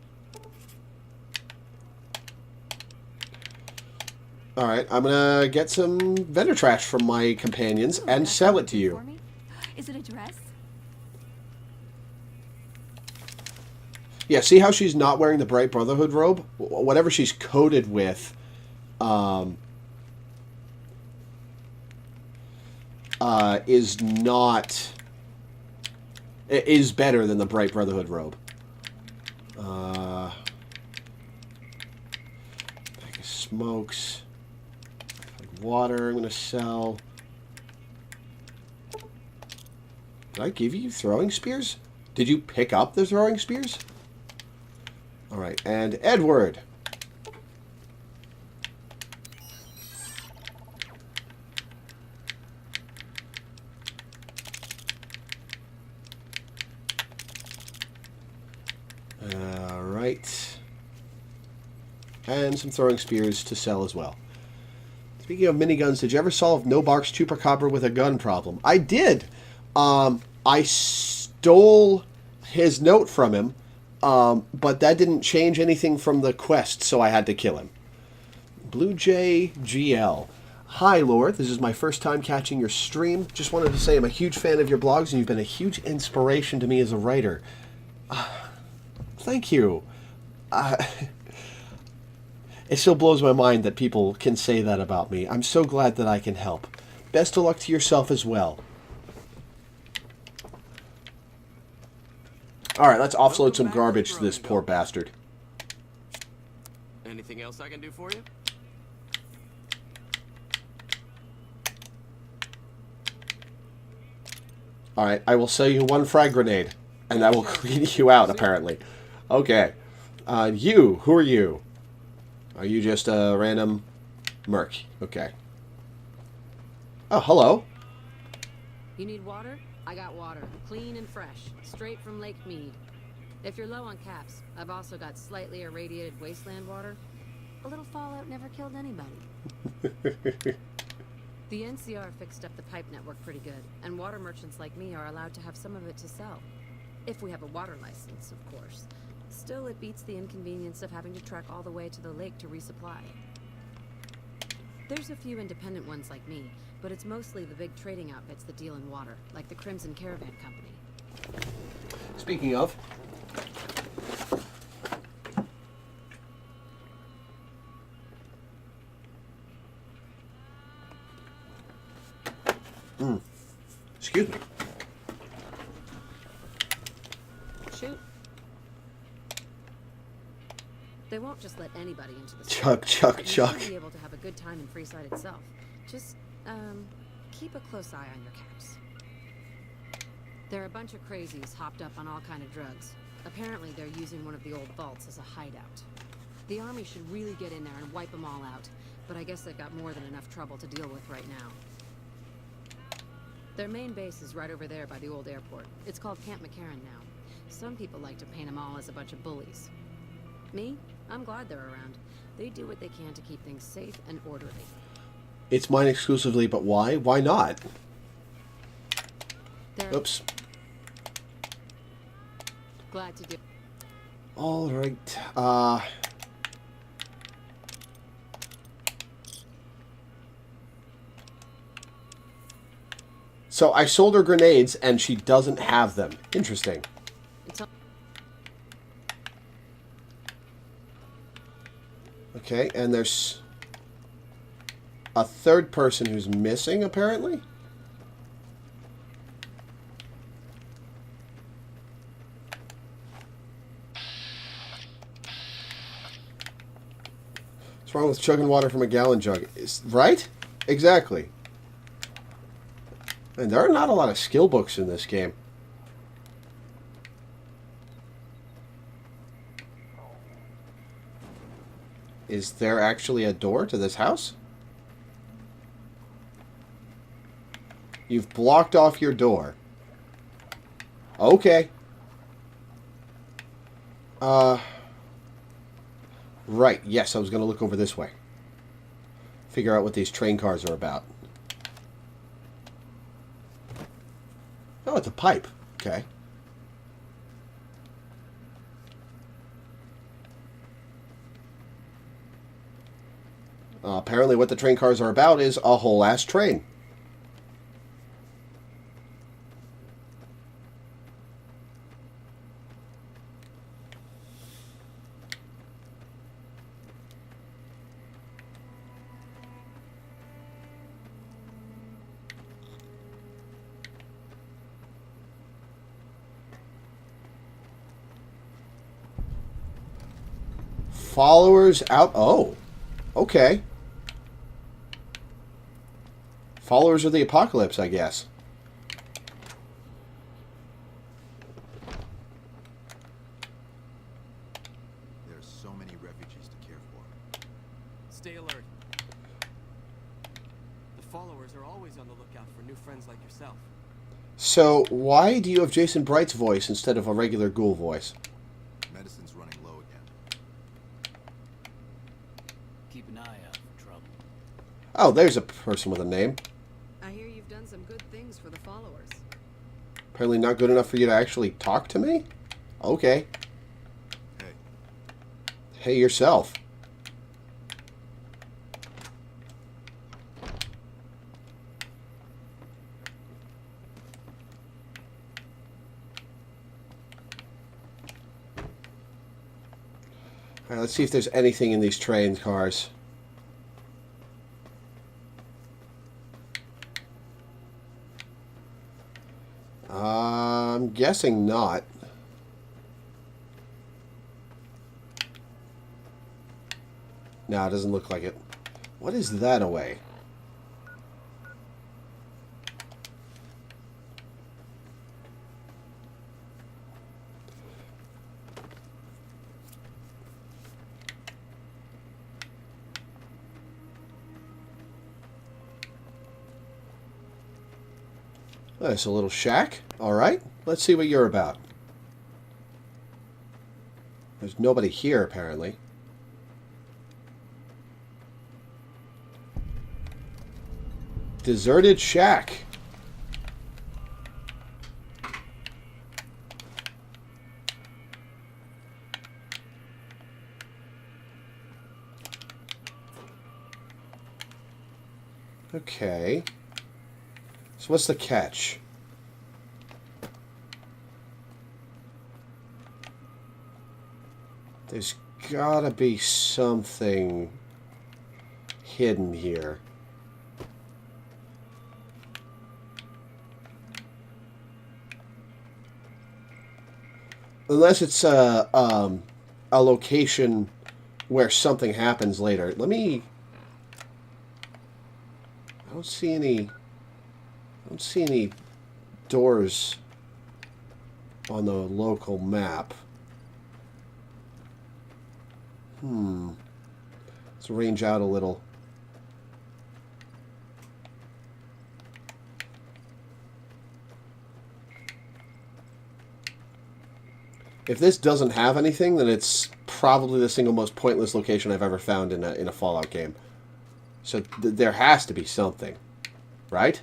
All right, I'm gonna get some vendor trash from my companions and sell it to you. Is it a dress? Yeah, see how she's not wearing the Bright Brotherhood robe? Whatever she's coated with, is not... is better than the Bright Brotherhood robe. Pack of smokes. Water, I'm going to sell. Did I give you throwing spears? Did you pick up the throwing spears? Alright, and Edward. Alright. And some throwing spears to sell as well. Speaking of miniguns, did you ever solve Nobark's Chupacabra with a gun problem? I did. I stole his note from him, but that didn't change anything from the quest, so I had to kill him. Blue Jay GL. Hi, Lord. This is my first time catching your stream. Just wanted to say I'm a huge fan of your blogs, and you've been a huge inspiration to me as a writer. Thank you. It still blows my mind that people can say that about me. I'm so glad that I can help. Best of luck to yourself as well. Alright, let's offload some garbage to this poor bastard. Anything else I can do for you? Alright, I will sell you one frag grenade. And I will clean you out, apparently. Okay. You, who are you? Are you just a random merc? Okay. Oh, hello. You need water? I got water. Clean and fresh. Straight from Lake Mead. If you're low on caps, I've also got slightly irradiated wasteland water. A little fallout never killed anybody. The NCR fixed up the pipe network pretty good, and water merchants like me are allowed to have some of it to sell. If we have a water license, of course. Still, it beats the inconvenience of having to trek all the way to the lake to resupply. There's a few independent ones like me, but it's mostly the big trading outfits that deal in water, like the Crimson Caravan Company. Speaking of... Excuse me. Shoot. They won't just let anybody into the Chuck, Chuck, Chuck. You should be able to have a good time in Freeside itself. Just, keep a close eye on your caps. There are a bunch of crazies hopped up on all kind of drugs. Apparently they're using one of the old vaults as a hideout. The army should really get in there and wipe them all out, but I guess they've got more than enough trouble to deal with right now. Their main base is right over there by the old airport. It's called Camp McCarran now. Some people like to paint them all as a bunch of bullies. Me? I'm glad they're around. They do what they can to keep things safe and orderly. It's mine exclusively, but why? Why not? Oops. Glad to do. All right. So I sold her grenades, and she doesn't have them. Interesting. Okay, and there's a third person who's missing, apparently? What's wrong with chugging water from a gallon jug? Right? Exactly. And there are not a lot of skill books in this game. Is there actually a door to this house? You've blocked off your door. Okay. Right. Yes, I was going to look over this way. Figure out what these train cars are about. Oh, it's a pipe. Okay. Apparently what the train cars are about is a whole ass train. Followers out. Oh, okay. Followers of the apocalypse, I guess. There's so many refugees to care for. Stay alert. The followers are always on the lookout for new friends like yourself. So, why do you have Jason Bright's voice instead of a regular ghoul voice? Medicine's running low again. Keep an eye out for trouble. Oh, there's a person with a name. I hear you've done some good things for the followers. Apparently not good enough for you to actually talk to me? Okay. Hey, Hey, yourself. Alright, let's see if there's anything in these train cars. I'm guessing not. No, it doesn't look like it. What is that away? That's a little shack. Alright, let's see what you're about. There's nobody here, apparently. Deserted shack. Okay. So what's the catch? There's gotta be something hidden here. Unless it's a location where something happens later. Let me... I don't see any doors on the local map. Let's range out a little. If this doesn't have anything, then it's probably the single most pointless location I've ever found in a Fallout game. So there has to be something, right?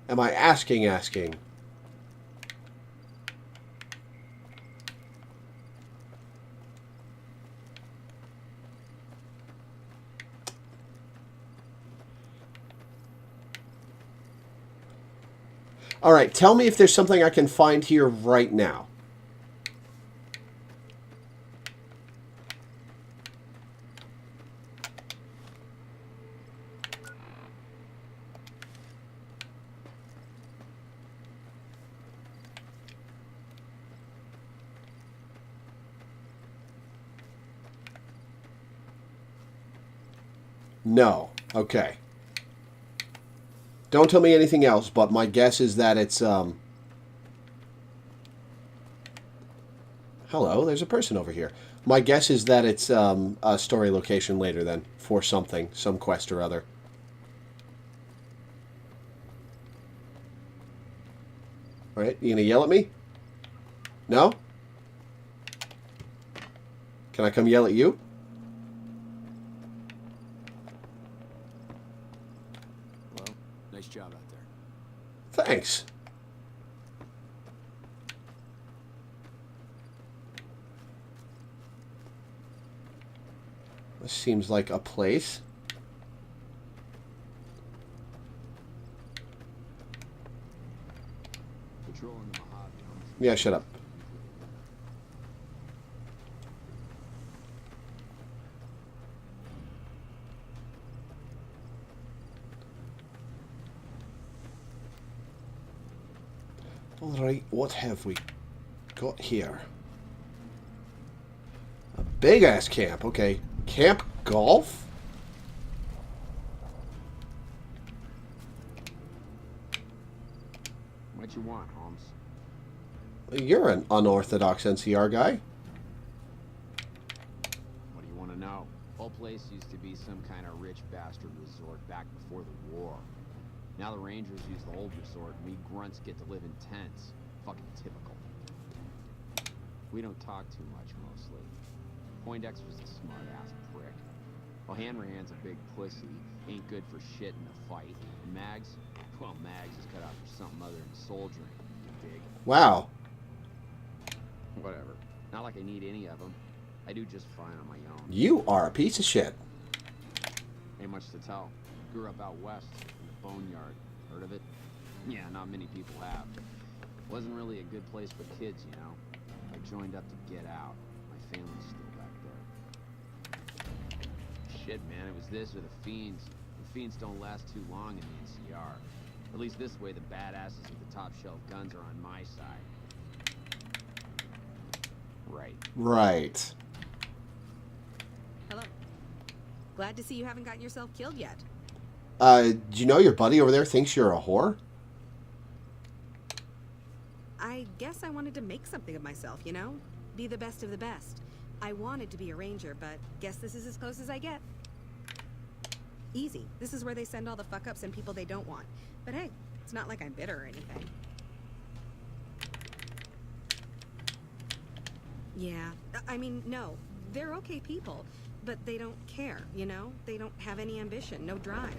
Am I asking? Alright, tell me if there's something I can find here right now. No. Okay. Don't tell me anything else, but my guess is that it's, Hello, there's a person over here. My guess is that it's, a story location later then, for something, some quest or other. Alright, you gonna yell at me? No? Can I come yell at you? Well, nice job out there. Thanks. This seems like a place. Patrolling the Mojave. Yeah, shut up. Alright, what have we got here? A big-ass camp, okay. Camp Golf? What you want, Holmes? You're an unorthodox NCR guy. What do you want to know? Whole place used to be some kind of rich bastard resort back before the war. Now the Rangers use the old resort, and we grunts get to live in tents. Fucking typical. We don't talk too much, mostly. Poindexter's a smart-ass prick. Well, Hanrahan's a big pussy, ain't good for shit in a fight. And Mags? Well, Mags is cut out for something other than soldiering, you dig? Wow. Whatever. Not like I need any of them. I do just fine on my own. You are a piece of shit. Ain't much to tell. Grew up out west, in the boneyard. Heard of it? Yeah, not many people have. Wasn't really a good place for kids, you know. I joined up to get out. My family's still back there. Shit, man, it was this or the Fiends. The Fiends don't last too long in the NCR. At least this way, the badasses with the top shelf guns are on my side. Right. Right. Hello. Glad to see you haven't gotten yourself killed yet. Do you know your buddy over there thinks you're a whore? I guess I wanted to make something of myself, you know? Be the best of the best. I wanted to be a ranger, but guess this is as close as I get. Easy. This is where they send all the fuck-ups and people they don't want. But hey, it's not like I'm bitter or anything. Yeah, I mean, no. They're okay people, but they don't care, you know? They don't have any ambition, no drive.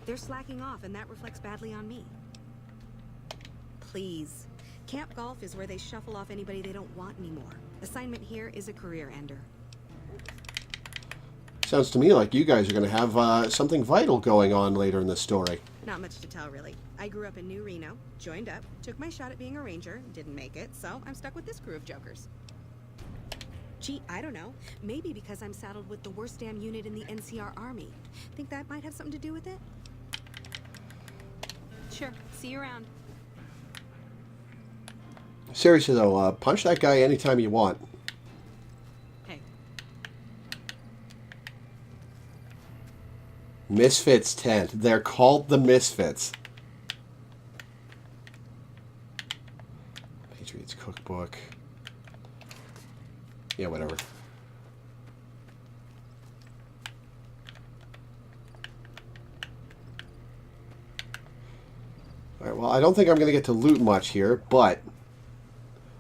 They're slacking off, and that reflects badly on me. Please. Camp Golf is where they shuffle off anybody they don't want anymore. Assignment here is a career ender. Sounds to me like you guys are going to have something vital going on later in the story. Not much to tell, really. I grew up in New Reno, joined up, took my shot at being a ranger, didn't make it, so I'm stuck with this crew of jokers. Gee, I don't know. Maybe because I'm saddled with the worst damn unit in the NCR Army. Think that might have something to do with it? Sure. See you around. Seriously though, punch that guy anytime you want. Hey. Misfits tent. They're called the Misfits. Patriots cookbook. Yeah, whatever. Alright, well, I don't think I'm going to get to loot much here, but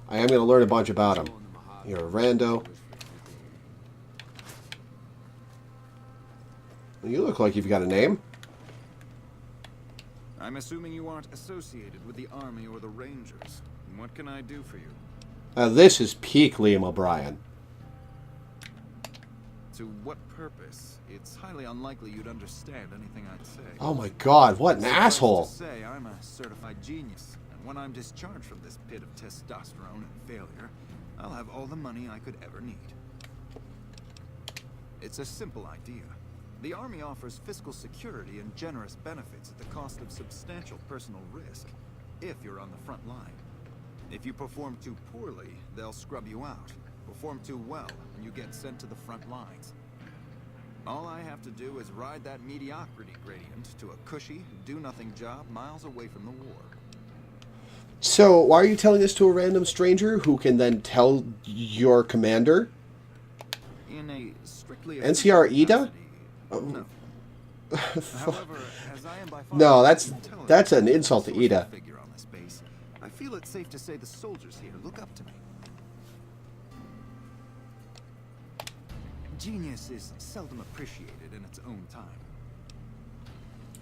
I am going to learn a bunch about him. You're a rando. You look like you've got a name. I'm assuming you aren't associated with the Army or the Rangers. What can I do for you? This is peak Liam O'Brien. To what purpose? It's highly unlikely you'd understand anything I'd say. Oh my god, what an asshole. To say, I'm a certified genius, and when I'm discharged from this pit of testosterone and failure, I'll have all the money I could ever need. It's a simple idea. The Army offers fiscal security and generous benefits at the cost of substantial personal risk, if you're on the front line. If you perform too poorly, they'll scrub you out. Perform too well, and you get sent to the front lines. All I have to do is ride that mediocrity gradient to a cushy, do-nothing job miles away from the war. So, why are you telling this to a random stranger who can then tell your commander? In a strictly NCR Ida? No. However, as I am by far No, the that's intelligent an insult to resourceful Ida. figure on this base, I feel it's safe to say the soldiers here look up to me. Genius is seldom appreciated in its own time.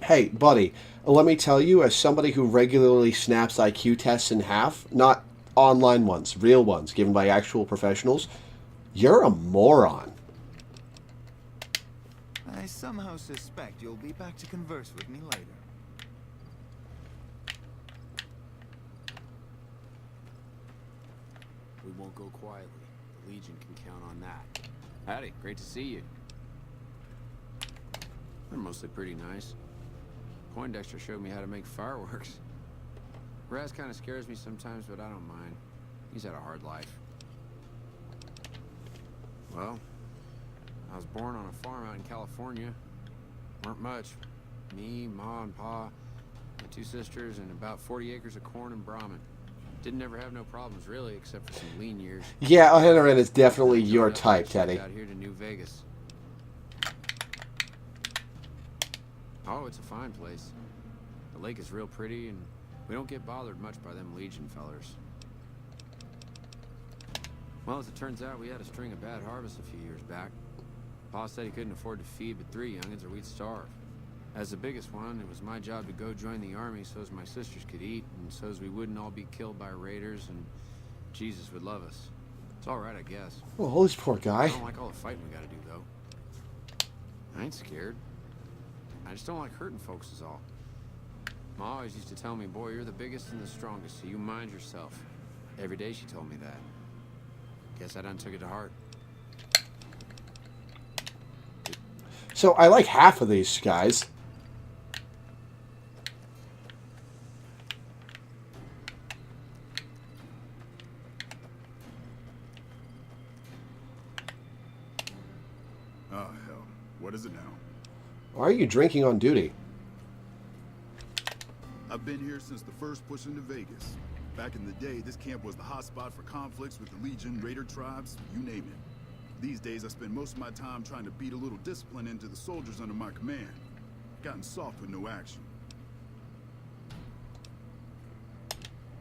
Hey, buddy, let me tell you, as somebody who regularly snaps IQ tests in half, not online ones, real ones given by actual professionals, you're a moron. I somehow suspect you'll be back to converse with me later. We won't go quietly. The Legion can count on that. Howdy, great to see you. They're mostly pretty nice. Poindexter showed me how to make fireworks. Raz kind of scares me sometimes, but I don't mind. He's had a hard life. Well, I was born on a farm out in California. Weren't much. Me, Ma, and Pa, my 2 sisters, and about 40 acres of corn and Brahmin. Didn't ever have no problems, really, except for some lean years. Yeah, O'Hanrahan is definitely your type, Teddy. Out here to New Vegas. Oh, it's a fine place. The lake is real pretty, and we don't get bothered much by them Legion fellers. Well, as it turns out, we had a string of bad harvests a few years back. Pa said he couldn't afford to feed but 3 youngins or we'd starve. As the biggest one, it was my job to go join the army so as my sisters could eat, and so as we wouldn't all be killed by raiders, and Jesus would love us. It's all right, I guess. Oh, this poor guy. I don't like all the fighting we gotta do, though. I ain't scared. I just don't like hurting folks is all. Ma always used to tell me, boy, you're the biggest and the strongest, so you mind yourself. Every day she told me that. Guess I done took it to heart. So, I like half of these guys. Oh, hell. What is it now? Why are you drinking on duty? I've been here since the first push into Vegas. Back in the day, this camp was the hotspot for conflicts with the Legion, Raider tribes, you name it. These days, I spend most of my time trying to beat a little discipline into the soldiers under my command. Gotten soft with no action.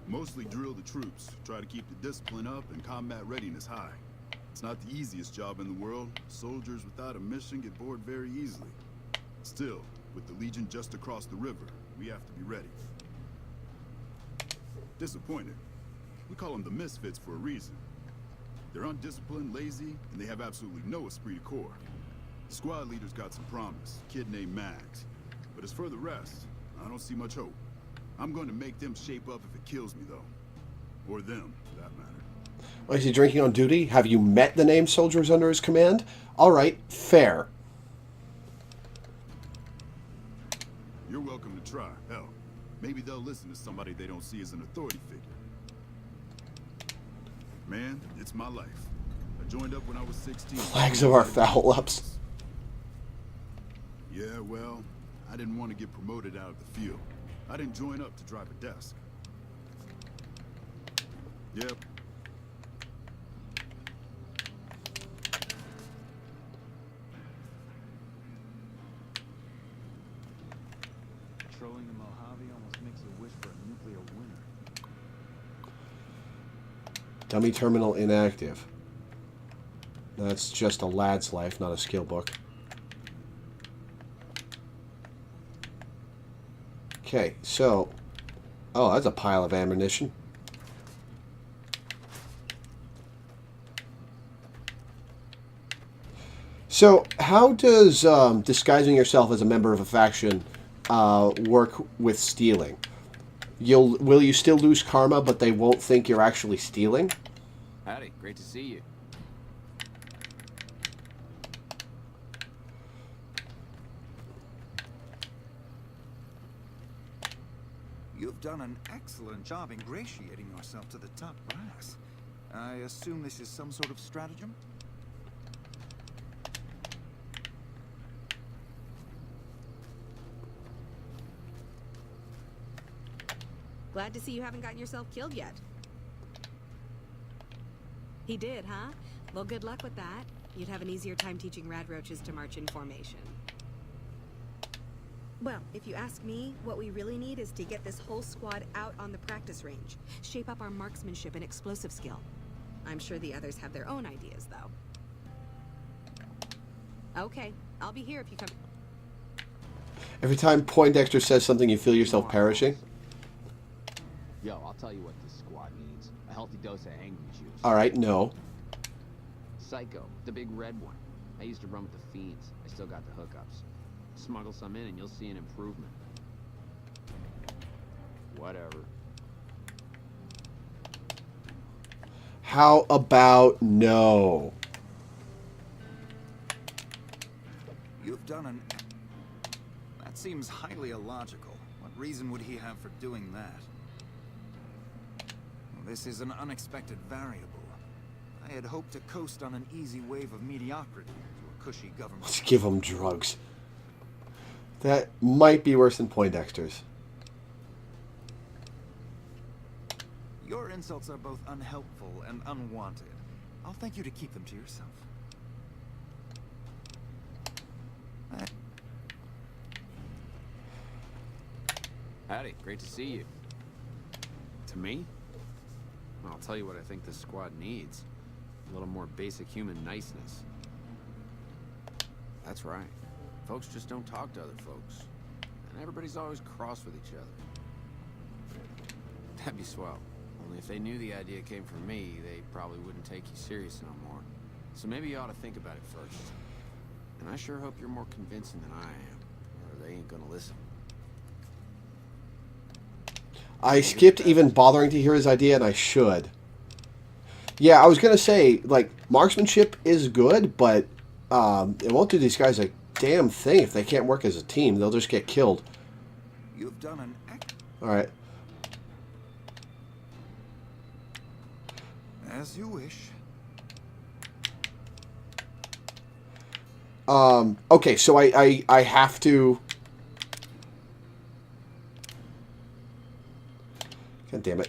Mostly drill the troops, try to keep the discipline up and combat readiness high. It's not the easiest job in the world. Soldiers without a mission get bored very easily. Still, with the Legion just across the river, we have to be ready. Disappointed. We call them the Misfits for a reason. They're undisciplined, lazy, and they have absolutely no esprit de corps. The squad leader's got some promise, a kid named Max. But as for the rest, I don't see much hope. I'm going to make them shape up if it kills me, though. Or them, for that matter. Why is he drinking on duty? Have you met the named soldiers under his command? All right, fair. You're welcome to try. Hell, maybe they'll listen to somebody they don't see as an authority figure. Man, it's my life. I joined up when I was 16. Flags of our foul-ups. Yeah, well, I didn't want to get promoted out of the field. I didn't join up to drive a desk. Yep. Patrolling the Mojave almost makes you wish for a nuclear winter. Dummy terminal inactive. That's just a lad's life, not a skill book. Okay, so... Oh, that's a pile of ammunition. So, how does disguising yourself as a member of a faction work with stealing? Will you still lose karma, but they won't think you're actually stealing? Howdy, great to see you. You've done an excellent job ingratiating yourself to the top brass. I assume this is some sort of stratagem? Glad to see you haven't gotten yourself killed yet. He did, huh? Well, good luck with that. You'd have an easier time teaching rad roaches to march in formation. Well, if you ask me, what we really need is to get this whole squad out on the practice range. Shape up our marksmanship and explosive skill. I'm sure the others have their own ideas, though. Okay, I'll be here if you come. Every time Poindexter says something, you feel yourself perishing. Yo, I'll tell you what this squad needs. A healthy dose of angry juice. Alright, no. Psycho, the big red one. I used to run with the fiends. I still got the hookups. Smuggle some in and you'll see an improvement. Whatever. How about no? You've done an... That seems highly illogical. What reason would he have for doing that? This is an unexpected variable. I had hoped to coast on an easy wave of mediocrity to a cushy government. Let's give him drugs. That might be worse than Poindexter's. Your insults are both unhelpful and unwanted. I'll thank you to keep them to yourself. Howdy, great to see you. To me? Well, I'll tell you what I think this squad needs. A little more basic human niceness. That's right. Folks just don't talk to other folks. And everybody's always cross with each other. That'd be swell. Only if they knew the idea came from me, they probably wouldn't take you serious no more. So maybe you ought to think about it first. And I sure hope you're more convincing than I am, or they ain't gonna listen. I skipped even bothering to hear his idea, and I should. Yeah, I was going to say, like, marksmanship is good, but it won't do these guys a damn thing if they can't work as a team. They'll just get killed. You've done an Alright. As you wish. Okay, so I have to... God damn it.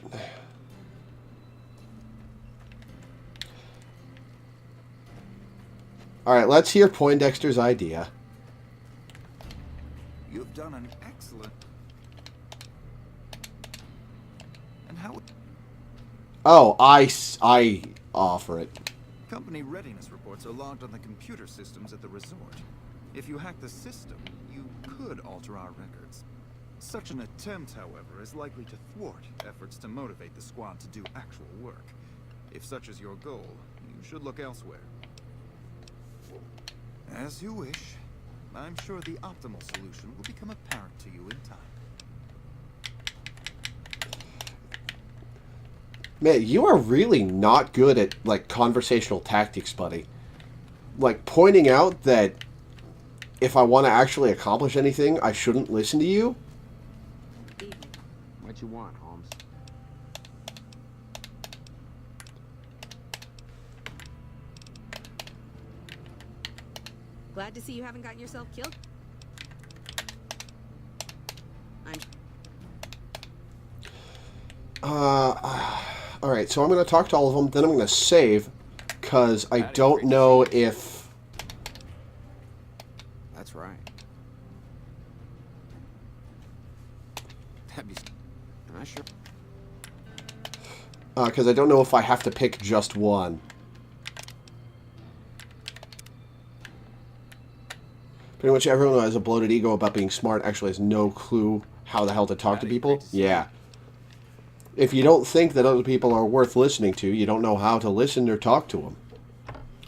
Alright, let's hear Poindexter's idea. You've done an excellent... And how... Oh, I offer it. Company readiness reports are logged on the computer systems at the resort. If you hack the system, you could alter our records. Such an attempt, however, is likely to thwart efforts to motivate the squad to do actual work. If such is your goal, you should look elsewhere. As you wish. I'm sure the optimal solution will become apparent to you in time. Man, you are really not good at, like, conversational tactics, buddy. Like, pointing out that if I want to actually accomplish anything, I shouldn't listen to you. What you want, Holmes? Glad to see you haven't gotten yourself killed. Alright, so I'm going to talk to all of them, then I'm going to save, because I don't know if... That's right. That'd be... Am I sure? Because I don't know if I have to pick just one. Pretty much everyone who has a bloated ego about being smart actually has no clue how the hell to talk to people. Yeah. If you don't think that other people are worth listening to, you don't know how to listen or talk to them.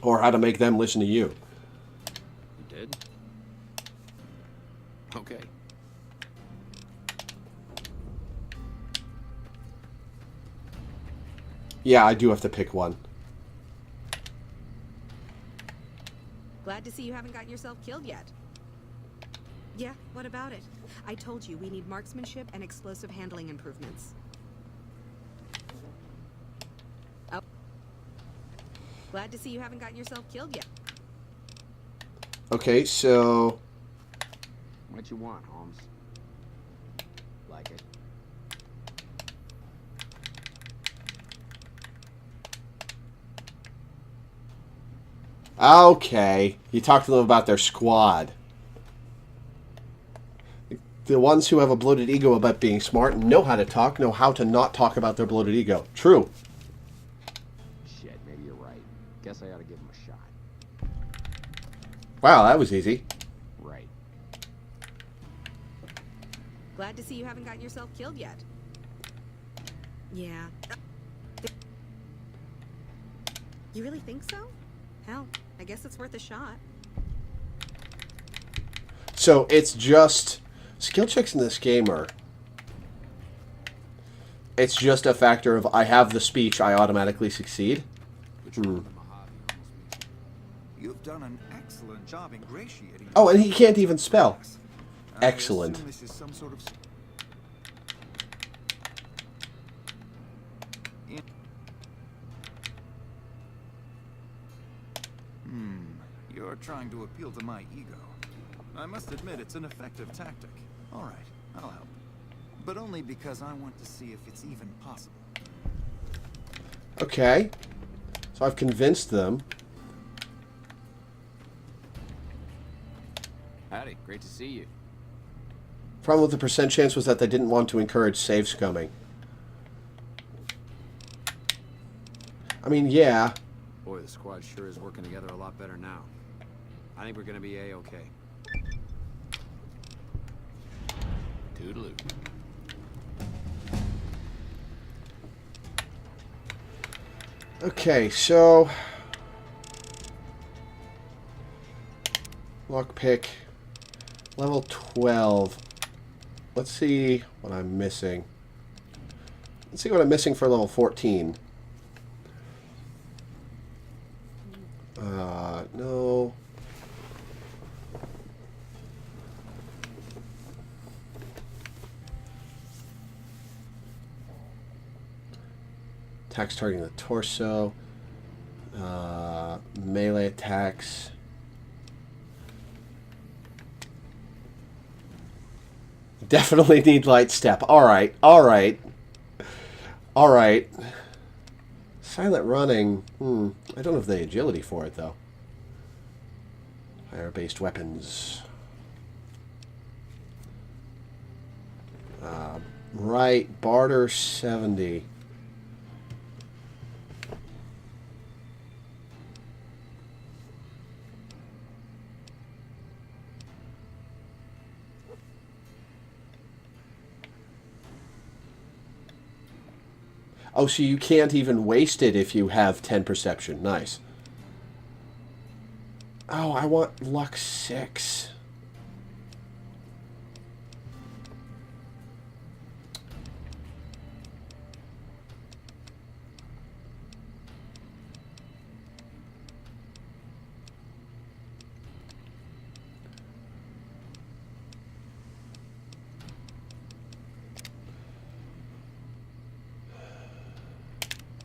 Or how to make them listen to you. You did? Okay. Yeah, I do have to pick one. Glad to see you haven't gotten yourself killed yet. Yeah, what about it? I told you we need marksmanship and explosive handling improvements. Oh. Glad to see you haven't gotten yourself killed yet. Okay, so... What you want, Holmes? Like it? Okay. You talk to them about their squad. The ones who have a bloated ego about being smart know how to talk, know how to not talk about their bloated ego. True. Shit, maybe you're right. Guess I ought to give him a shot. Wow, that was easy. Right. Glad to see you haven't gotten yourself killed yet. Yeah. You really think so? Hell, I guess it's worth a shot. So it's just skill checks in this game are. It's just a factor of I have the speech, I automatically succeed. You've done an excellent job ingratiating. Oh, and he can't even spell. Excellent. This is some sort of. You're trying to appeal to my ego. I must admit, it's an effective tactic. All right, I'll help. But only because I want to see if it's even possible. Okay. So I've convinced them. Howdy, great to see you. Problem with the percent chance was that they didn't want to encourage save scumming. I mean, yeah. Boy, the squad sure is working together a lot better now. I think we're gonna be A-okay. Toodaloo. Okay, so lockpick level 12. Let's see what I'm missing. Let's see what I'm missing for level 14. No. Attacks targeting the torso. Melee attacks. Definitely need light step. Alright, alright. Alright. Silent running. I don't have the agility for it, though. Fire-based weapons. Right, barter 70. Oh, so you can't even waste it if you have 10 perception. Nice. Oh, I want luck 6.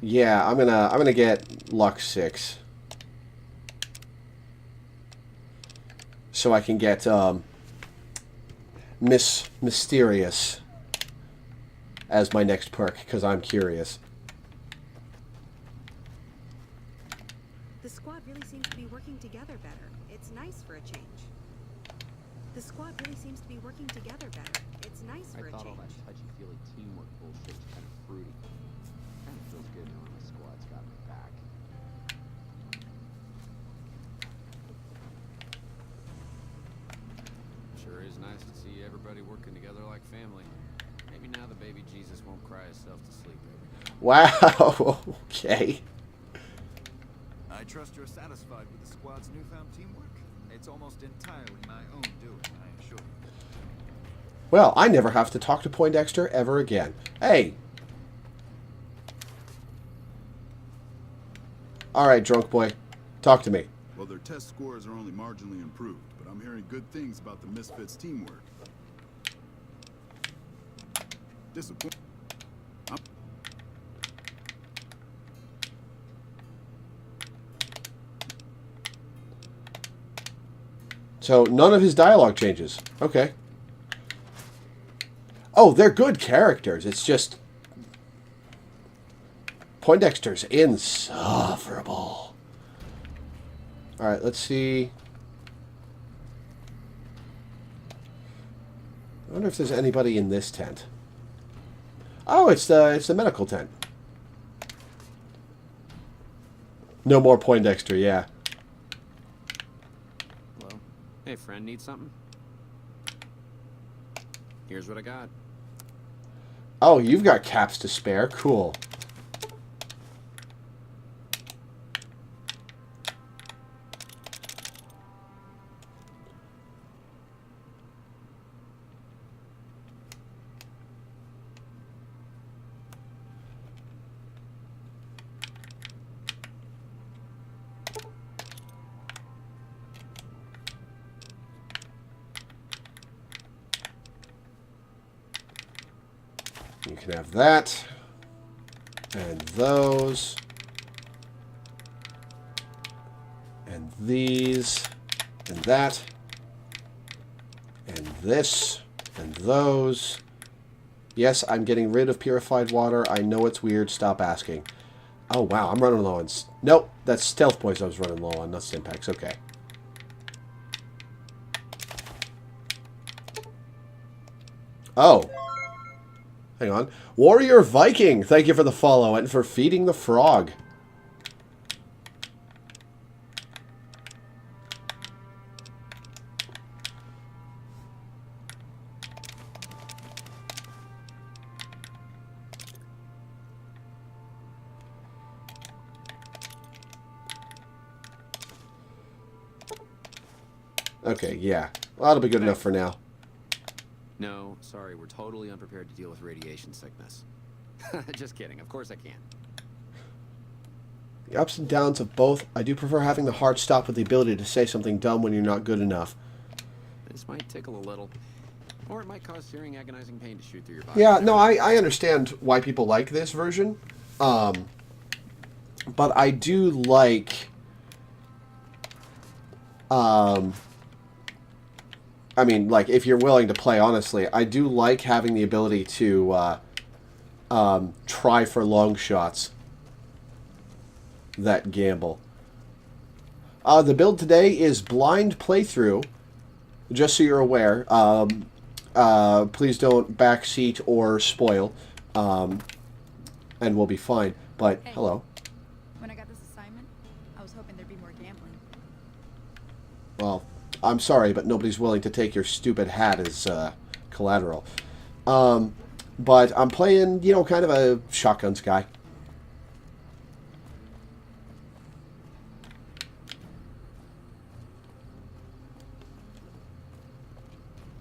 Yeah, I'm gonna get luck 6. So I can get Mysterious as my next perk, because I'm curious. The squad really seems to be working together better. It's nice for a change. The squad really seems to be working together better. It's nice for a I thought all change. that touchy-feely teamwork bullshit was kind of fruity. Kind of feels good knowing the squad's got my back. Sure is nice to see everybody working together like family. Maybe now the baby Jesus won't cry himself to sleep every night. Wow. Okay. I trust you're satisfied with the squad's newfound teamwork. It's almost entirely my own doing, I assure you. Well, I never have to talk to Poindexter ever again. Hey. All right, drunk boy. Talk to me. Well, their test scores are only marginally improved, but I'm hearing good things about the Misfits' teamwork. Disappointing. So none of his dialogue changes. Okay. Oh, they're good characters. It's just Poindexter's insufferable. Alright, let's see. I wonder if there's anybody in this tent. Oh, it's the medical tent. No more Poindexter, yeah. Hello? Hey, friend, need something? Here's what I got. Oh, you've got caps to spare. Cool. You can have that. And those. And these. And that. And this. And those. Yes, I'm getting rid of purified water. I know it's weird. Stop asking. Oh, wow. I'm running low on... Nope. That's stealth points I was running low on, not Stimpaks. Okay. Oh. Hang on. Warrior Viking, thank you for the follow and for feeding the frog. Okay, yeah. Well, that'll be good enough for now. No, sorry, we're totally unprepared to deal with radiation sickness. Just kidding, of course I can. The ups and downs of both. I do prefer having the heart stop with the ability to say something dumb when you're not good enough. This might tickle a little. Or it might cause searing, agonizing pain to shoot through your body. Yeah, no, I understand why people like this version. But I do like... I mean, like, if you're willing to play honestly, I do like having the ability to try for long shots that gamble. The build today is blind playthrough, just so you're aware. Please don't backseat or spoil, and we'll be fine. But, Hey. hello. When I got this assignment, I was hoping there'd be more gambling. Well, I'm sorry, but nobody's willing to take your stupid hat as collateral. But I'm playing, you know, kind of a shotguns guy.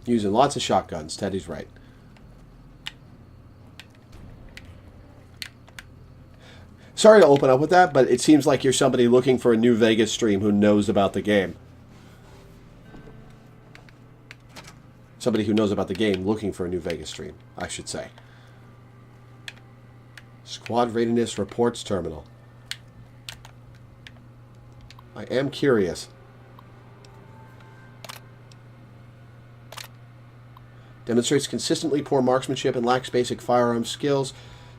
Using lots of shotguns. Teddy's right. Sorry to open up with that, but it seems like you're somebody looking for a New Vegas stream who knows about the game. Somebody who knows about the game looking for a New Vegas stream, I should say. Squad Readiness Reports Terminal. I am curious. Demonstrates consistently poor marksmanship and lacks basic firearm skills.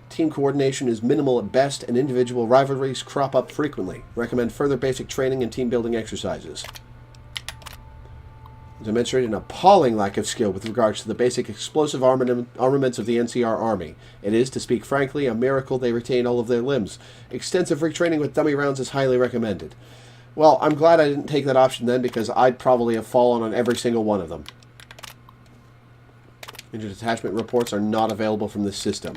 Team coordination is minimal at best, and individual rivalries crop up frequently. Recommend further basic training and team building exercises. Demonstrate an appalling lack of skill with regards to the basic explosive armaments of the NCR Army. It is, to speak frankly, a miracle they retain all of their limbs. Extensive retraining with dummy rounds is highly recommended. Well, I'm glad I didn't take that option then, because I'd probably have fallen on every single one of them. Interdetachment reports are not available from this system.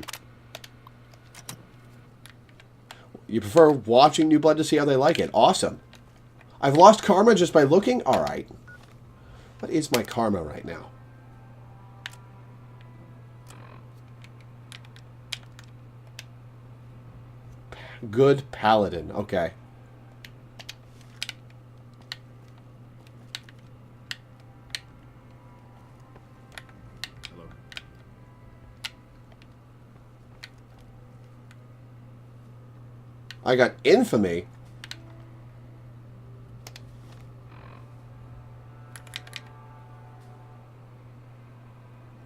You prefer watching New Blood to see how they like it? Awesome. I've lost karma just by looking? Alright. What is my karma right now? Good paladin. Okay. Hello. I got infamy.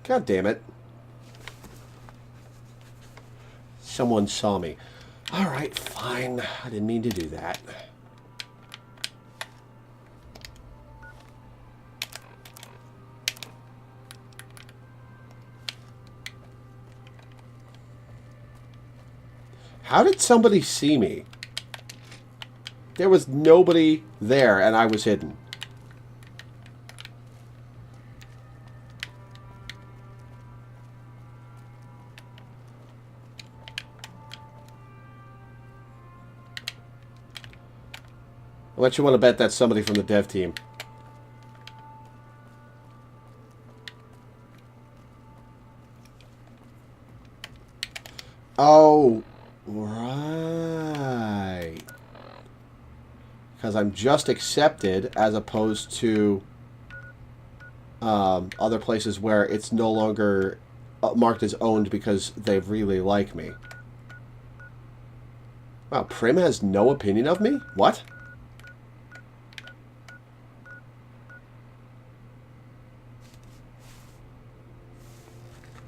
God damn it. Someone saw me. Alright, fine. I didn't mean to do that. How did somebody see me? There was nobody there, and I was hidden. I'll let you want to bet that's somebody from the dev team. Oh, right. Because I'm just accepted as opposed to other places where it's no longer marked as owned because they really like me. Wow, Prim has no opinion of me? What?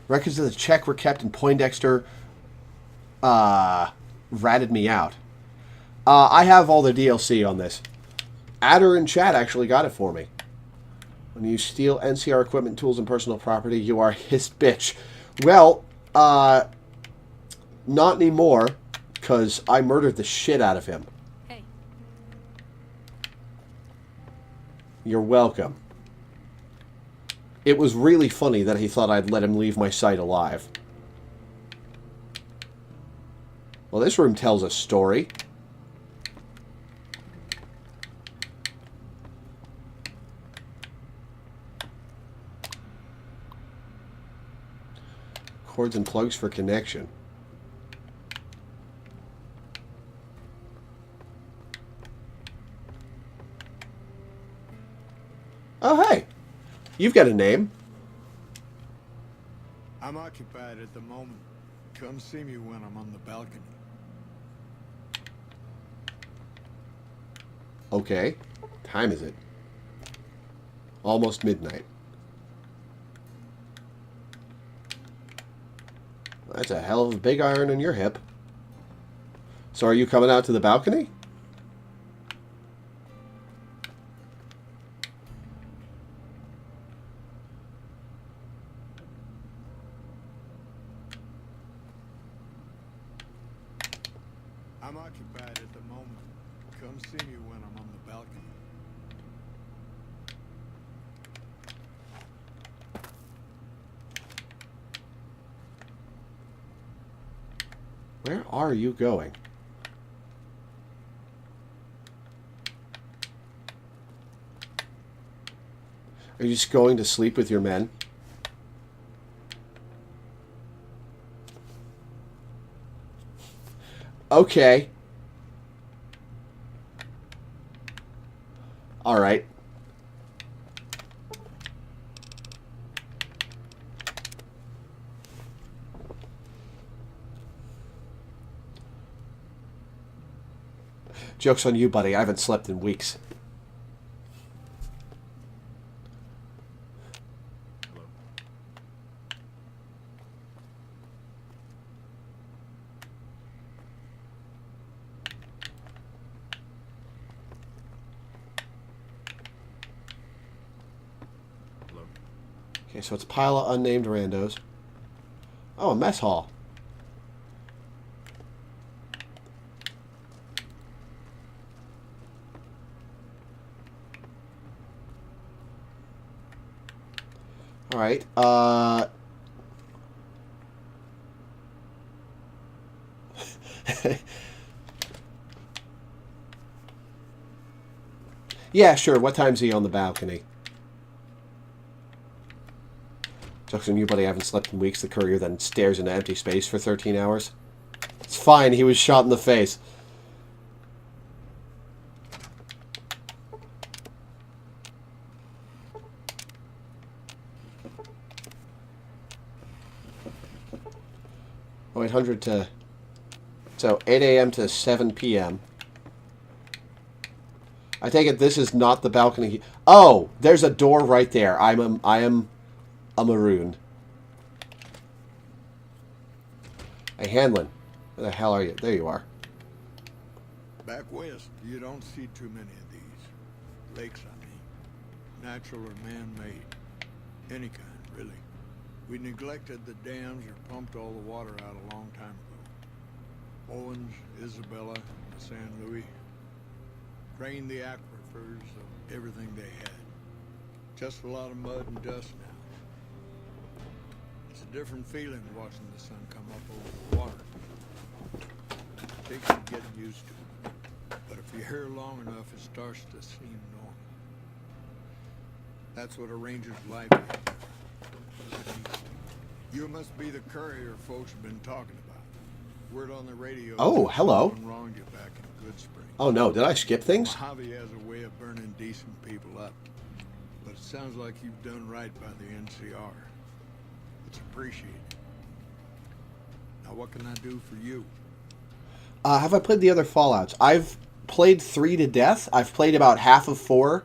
Records of the check were kept and Poindexter ratted me out. I have all the DLC on this. Adder in chat actually got it for me. When you steal NCR equipment, tools, and personal property, you are his bitch. Well, not anymore, because I murdered the shit out of him. Hey. You're welcome. It was really funny that he thought I'd let him leave my sight alive. Well, this room tells a story. Cords and plugs for connection. Oh, hey. You've got a name. I'm occupied at the moment. Come see me when I'm on the balcony. Okay. Time is it? Almost midnight. That's a hell of a big iron on your hip. So are you coming out to the balcony? I'm occupied at the moment. Come see me when I'm on the balcony. Where are you going? Are you just going to sleep with your men? Okay. All right. Joke's on you, buddy. I haven't slept in weeks. Okay, so it's a pile of unnamed randos. Oh, a mess hall. All right. Yeah, sure. What time's he on the balcony? Joke's on you, buddy. I haven't slept in weeks. The courier then stares into empty space for 13 hours. It's fine. He was shot in the face. Oh, 800 to... So, 8 a.m. to 7 p.m. I take it this is not the balcony. Oh! There's a door right there. I am a maroon. Hey, Hanlon. Where the hell are you? There you are. Back west, you don't see too many of these. Lakes, I mean. Natural or man-made. Any kind, really. We neglected the dams or pumped all the water out a long time ago. Owens, Isabella, San Luis. Drained the aquifers of everything they had. Just a lot of mud and dust now. It's a different feeling watching the sun come up over the water. It takes some getting used to. But if you're here long enough, it starts to seem normal. That's what a ranger's life is. You must be the courier folks have been talking about. Word on the radio. Oh, hello. Someone wronged you back in Goodsprings. Oh no, did I skip things? Mojave has a way of burning decent people up. But it sounds like you've done right by the NCR. It's appreciated. Now what can I do for you? Have I played the other Fallouts? I've played 3 to death. I've played about half of 4.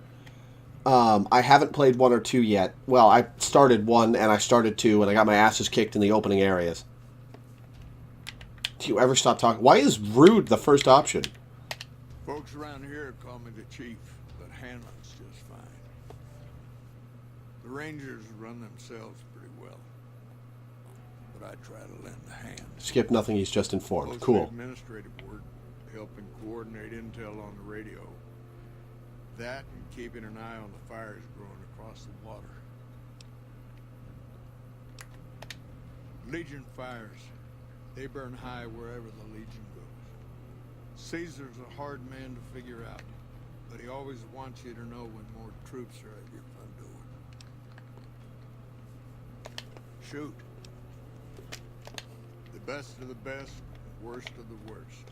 I haven't played 1 or 2 yet. Well, I started 1 and I started 2 and I got my asses kicked in the opening areas. Do you ever stop talking? Why is rude the first option? Folks around here call me the chief, but Hanlon's just fine. The Rangers run themselves pretty well, but I try to lend a hand. Skip nothing, he's just informed. Mostly Cool. administrative work, helping coordinate intel on the radio. That and keeping an eye on the fires growing across the water. Legion fires. They burn high wherever the Legion goes. Caesar's a hard man to figure out, but he always wants you to know when more troops are at your front door. Shoot. The best of the best, worst of the worst.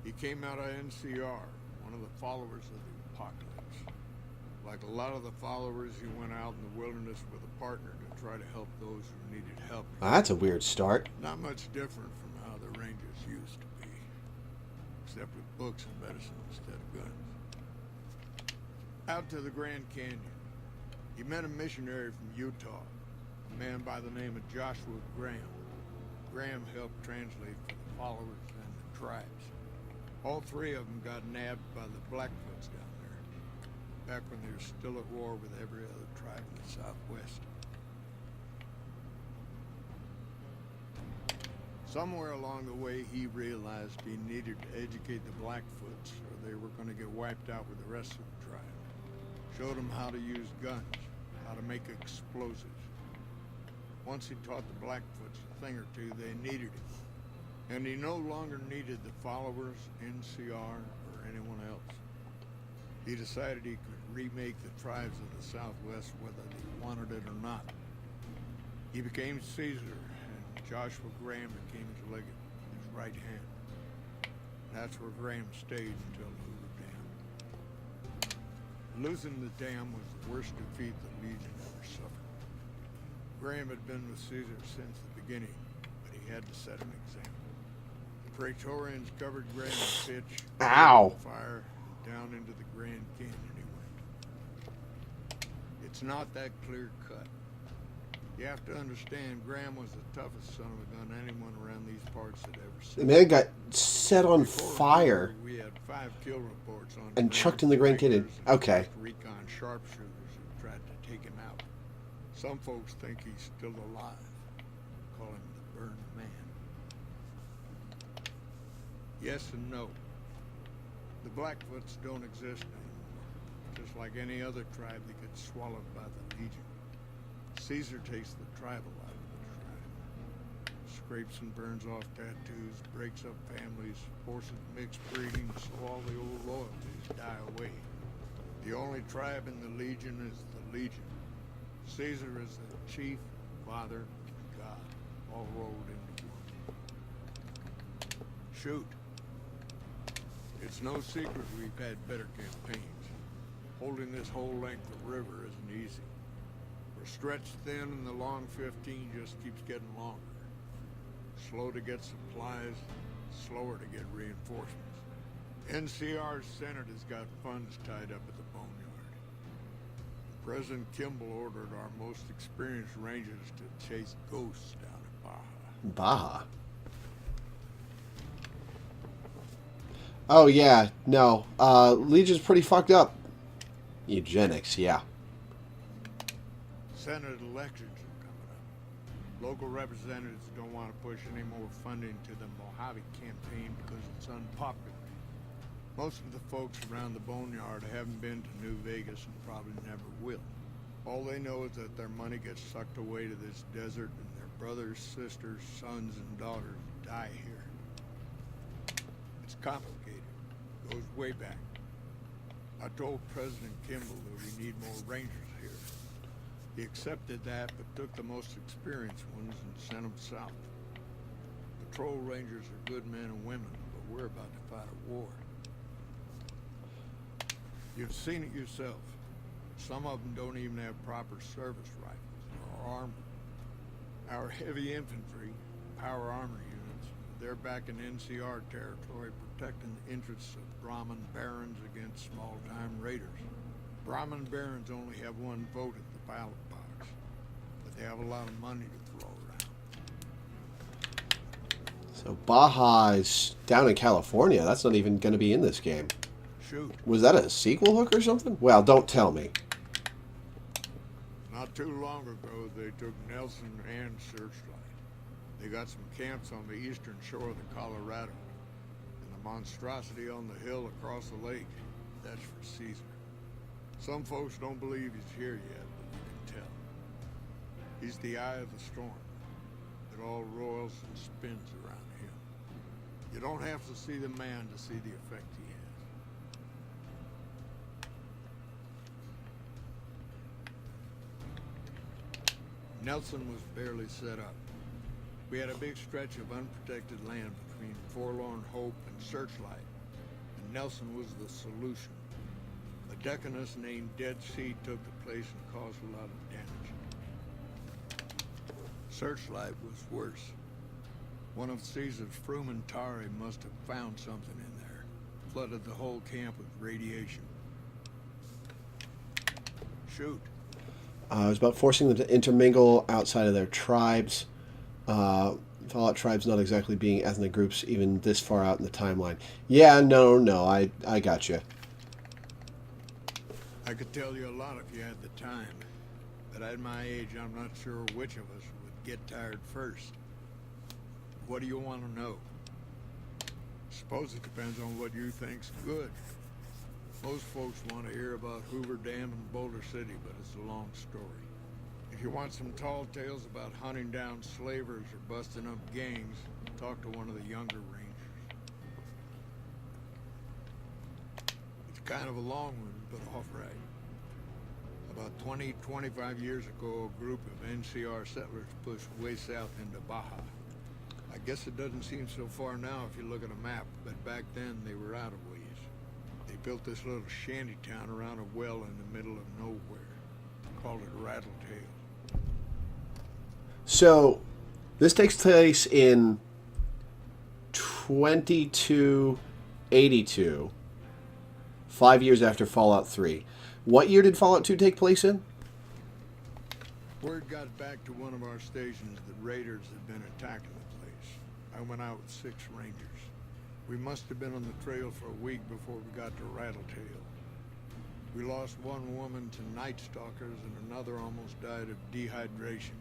He came out of NCR, one of the followers of the apocalypse. Like a lot of the followers, he went out in the wilderness with a partner to try to help those who needed help. That's a weird start. Not much different from how the Rangers used to be. Except with books and medicine instead of guns. Out to the Grand Canyon. He met a missionary from Utah, a man by the name of Joshua Graham. Graham helped translate for the followers and the tribes. All 3 of them got nabbed by the Blackfoots down there, back when they were still at war with every other tribe in the Southwest. Somewhere along the way, he realized he needed to educate the Blackfoots, or they were going to get wiped out with the rest of the tribe. Showed them how to use guns, how to make explosives. Once he taught the Blackfoots a thing or two, they needed him. And he no longer needed the followers, NCR, or anyone else. He decided he could remake the tribes of the Southwest whether they wanted it or not. He became Caesar, and Joshua Graham became his legate, his right hand. That's where Graham stayed until Hoover Dam. Losing the dam was the worst defeat the Legion ever suffered. Graham had been with Caesar since the beginning, but he had to set an example. The Praetorians covered Graham in pitch, Ow! fire, down into the Grand Canyon he went. It's not that clear cut. You have to understand, Graham was the toughest son of a gun anyone around these parts had ever seen. The man got set on fire We had 5 kill reports on and chucked in the Grand Canyon. Okay. Recon sharpshooters who tried to take him out. Some folks think he's still alive. Call him the Burned Man. Yes and no. The Blackfoots don't exist anymore. Just like any other tribe that gets swallowed by the Legion. Caesar takes the tribal out of the tribe. Scrapes and burns off tattoos, breaks up families, forces mixed breeding, so all the old loyalties die away. The only tribe in the Legion is the Legion. Caesar is the chief, father, and God, all rolled into one. Shoot. It's no secret we've had better campaigns. Holding this whole length of river isn't easy. We're stretched thin and the long 15 just keeps getting longer. Slow to get supplies, slower to get reinforcements. NCR's Senate has got funds tied up at the boneyard. President Kimball ordered our most experienced rangers to chase ghosts down at Baja. Baja. Oh yeah, no. Legion's pretty fucked up. Eugenics, yeah. Senate elections are coming up. Local representatives don't want to push any more funding to the Mojave campaign because it's unpopular. Most of the folks around the boneyard haven't been to New Vegas and probably never will. All they know is that their money gets sucked away to this desert and their brothers, sisters, sons, and daughters die here. It's complicated. Goes way back. I told President Kimball that we need more rangers here. He accepted that, but took the most experienced ones and sent them south. Patrol rangers are good men and women, but we're about to fight a war. You've seen it yourself. Some of them don't even have proper service rifles or armor. Our heavy infantry, power armor units, they're back in NCR territory protecting the interests of Brahmin barons against small-time raiders. Brahmin barons only have one vote at the ballot box, but they have a lot of money to throw around. So Baja is down in California. That's not even going to be in this game. Shoot. Was that a sequel hook or something? Well, don't tell me. Not too long ago, they took Nelson and Searchlight. They got some camps on the eastern shore of the Colorado. And the monstrosity on the hill across the lake, that's for Caesar. Some folks don't believe he's here yet, but you can tell. He's the eye of the storm. It all roils and spins around him. You don't have to see the man to see the effect he has. Nelson was barely set up. We had a big stretch of unprotected land between Forlorn Hope and Searchlight, and Nelson was the solution. A deaconess named Dead Sea took the place and caused a lot of damage. Searchlight was worse. One of Caesar's Frumentari must have found something in there. Flooded the whole camp with radiation. Shoot. It was about forcing them to intermingle outside of their tribes. Fallout tribes not exactly being ethnic groups even this far out in the timeline. Yeah, no, I got you. I could tell you a lot if you had the time, but at my age, I'm not sure which of us would get tired first. What do you want to know? Suppose it depends on what you think's good. Most folks want to hear about Hoover Dam and Boulder City, but it's a long story. If you want some tall tales about hunting down slavers or busting up gangs, talk to one of the younger rangers. It's kind of a long one, but all right. About 25 years ago, a group of NCR settlers pushed way south into Baja. I guess it doesn't seem so far now if you look at a map, but back then they were out of ways. They built this little shanty town around a well in the middle of nowhere. Called it Rattletail. So, this takes place in 2282, 5 years after Fallout 3. What year did Fallout 2 take place in? Word got back to one of our stations that raiders had been attacking the place. I went out with 6 rangers. We must have been on the trail for a week before we got to Rattletail. We lost one woman to night stalkers and another almost died of dehydration.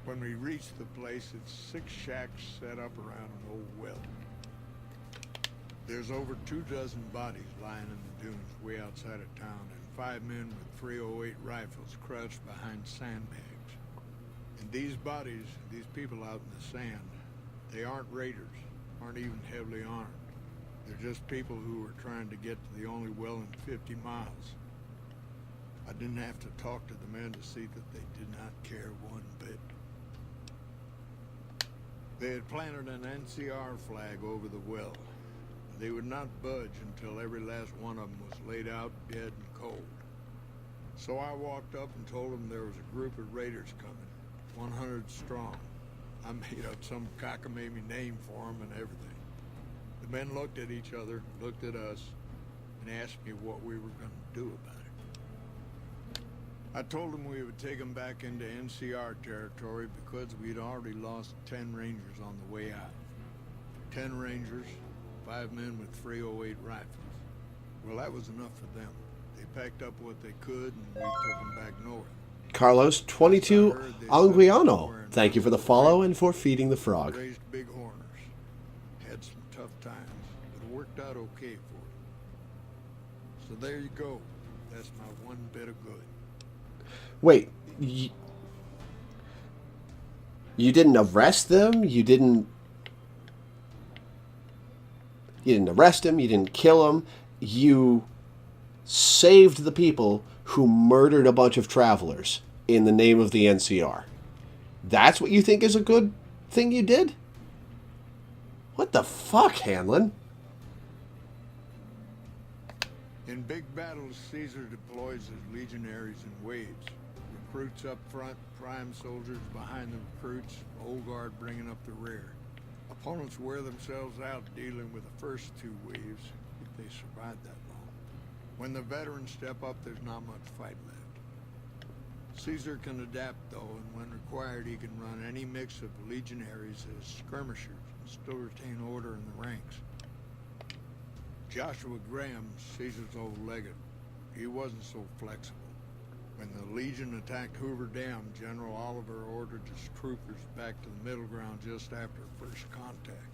When we reached the place, it's 6 shacks set up around an old well. There's over 24 bodies lying in the dunes way outside of town, and 5 men with 308 rifles crouched behind sandbags. And these bodies, these people out in the sand, they aren't raiders, aren't even heavily armed. They're just people who were trying to get to the only well in 50 miles. I didn't have to talk to the men to see that they did not care one bit. They had planted an NCR flag over the well. They would not budge until every last one of them was laid out dead and cold. So I walked up and told them there was a group of raiders coming, 100 strong. I made up some cockamamie name for them and everything. The men looked at each other, looked at us, and asked me what we were going to do about it. I told them we would take them back into NCR territory because we'd already lost 10 rangers on the way out. 10 rangers, 5 men with 308 rifles. Well, that was enough for them. They packed up what they could and we took them back north. Carlos, 22 Anguiano. Thank you for the follow and for feeding the frog. Raised big horners. Had some tough times, but it worked out okay for them. So there you go. That's my one bit of good. Wait, you didn't arrest them? You didn't arrest him, you didn't kill him. You saved the people who murdered a bunch of travelers in the name of the NCR. That's what you think is a good thing you did? What the fuck, Hanlon? In big battles, Caesar deploys his legionaries in waves. Recruits up front, prime soldiers behind the recruits, old guard bringing up the rear. Opponents wear themselves out dealing with the first two waves, if they survive that long. When the veterans step up, there's not much fight left. Caesar can adapt, though, and when required, he can run any mix of legionaries as skirmishers and still retain order in the ranks. Joshua Graham, Caesar's old legate, he wasn't so flexible. When the Legion attacked Hoover Dam, General Oliver ordered his troopers back to the middle ground just after first contact.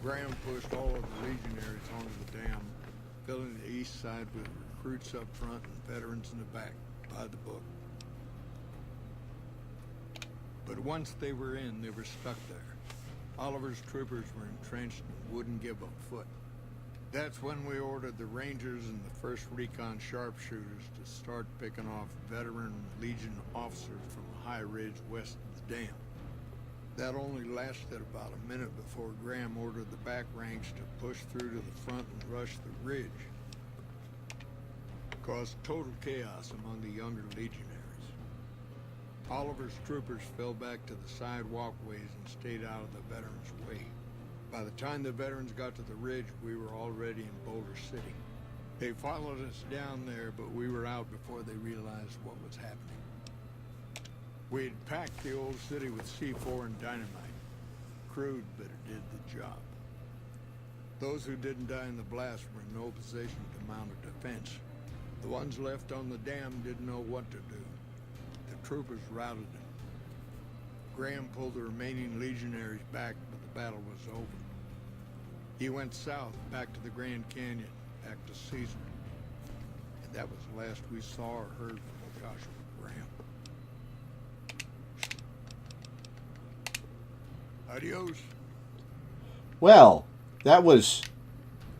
Graham pushed all of the legionaries onto the dam, filling the east side with recruits up front and veterans in the back, by the book. But once they were in, they were stuck there. Oliver's troopers were entrenched and wouldn't give a foot. That's when we ordered the Rangers and the 1st Recon sharpshooters to start picking off veteran Legion officers from a high ridge west of the dam. That only lasted about a minute before Graham ordered the back ranks to push through to the front and rush the ridge. Caused total chaos among the younger legionaries. Oliver's troopers fell back to the side walkways and stayed out of the veterans' way. By the time the veterans got to the ridge, we were already in Boulder City. They followed us down there, but we were out before they realized what was happening. We had packed the old city with C4 and dynamite. Crude, but it did the job. Those who didn't die in the blast were in no position to mount a defense. The ones left on the dam didn't know what to do. The troopers routed them. Graham pulled the remaining legionaries back, but the battle was over. He went south, back to the Grand Canyon, back to Caesar. And that was the last we saw or heard from Joshua Graham. Adios. Well, that was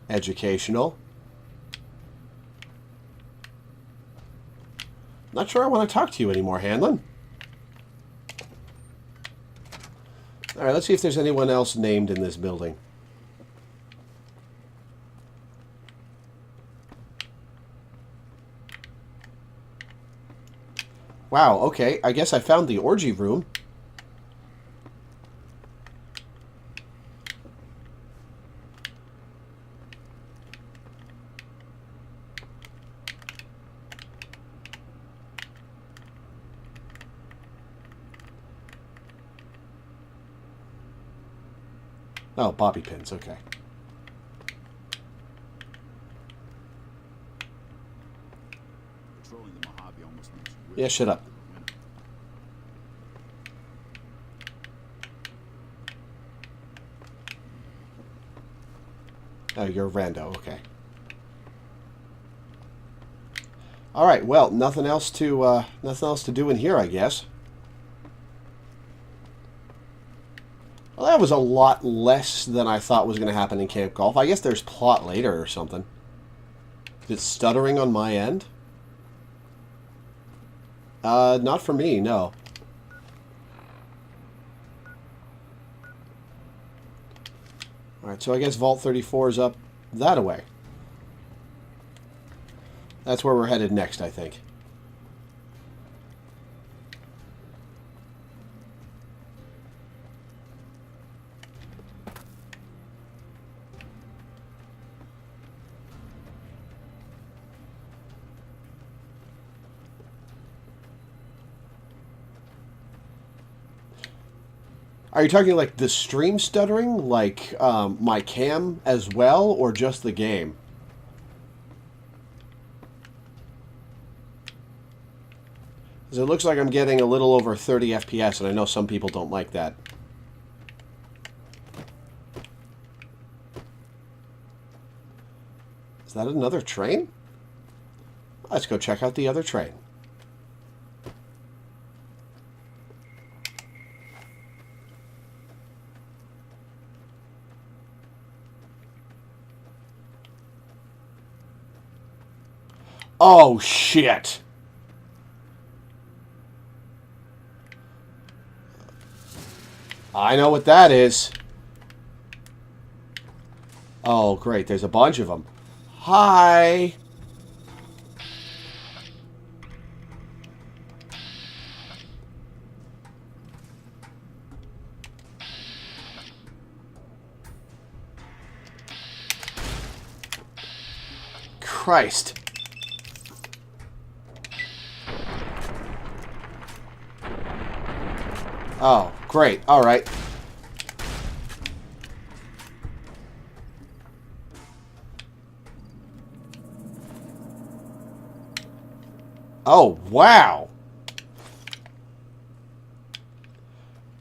educational. Not sure I want to talk to you anymore, Hanlon. Alright, let's see if there's anyone else named in this building. Wow, okay. I guess I found the orgy room. Oh, bobby pins, okay. Patrolling the Mojave almost makes you wish. Yeah, shut up. Oh, you're a rando, okay. All right, well, nothing else to do in here, I guess. Well, that was a lot less than I thought was going to happen in Camp Golf. I guess there's plot later or something. Is it stuttering on my end? Not for me, no. Alright, so I guess Vault 34 is up that way. That's where we're headed next, I think. Are you talking like the stream stuttering, like my cam as well, or just the game? Because it looks like I'm getting a little over 30 FPS, and I know some people don't like that. Is that another train? Let's go check out the other train. Oh, shit. I know what that is. Oh, great. There's a bunch of them. Hi. Christ. Oh, great. All right. Oh, wow.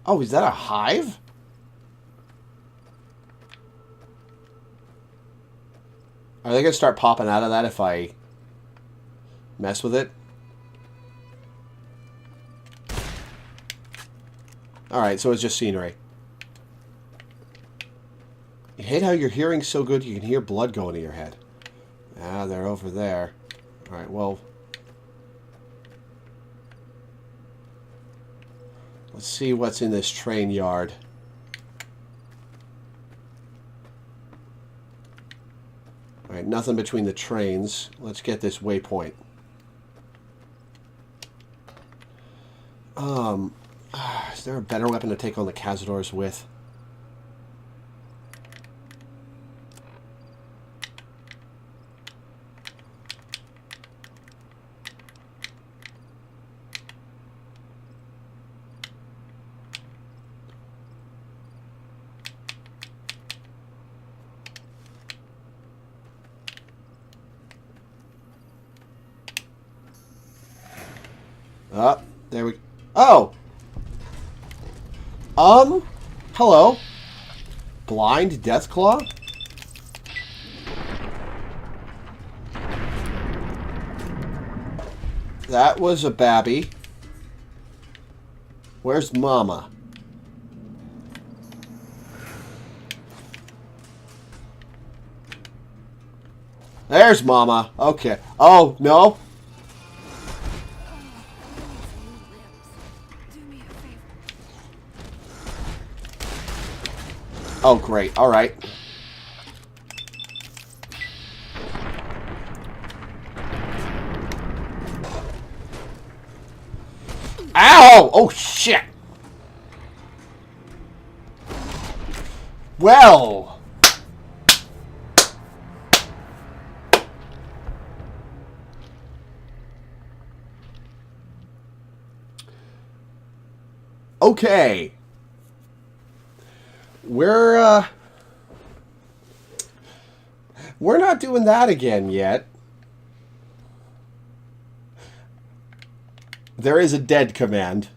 Oh, is that a hive? Are they going to start popping out of that if I mess with it? Alright, so it's just scenery. You hate how your hearing's so good you can hear blood going to your head. Ah, they're over there. Alright, well... let's see what's in this train yard. Alright, nothing between the trains. Let's get this waypoint. Is there a better weapon to take on the Cazadors with? There we... oh! Hello? Blind Deathclaw? That was a babby. Where's Mama? There's Mama. Okay. Oh, no? Oh, great. All right. Ow! Oh, shit! Well... okay. We're not doing that again yet. There is a dead command.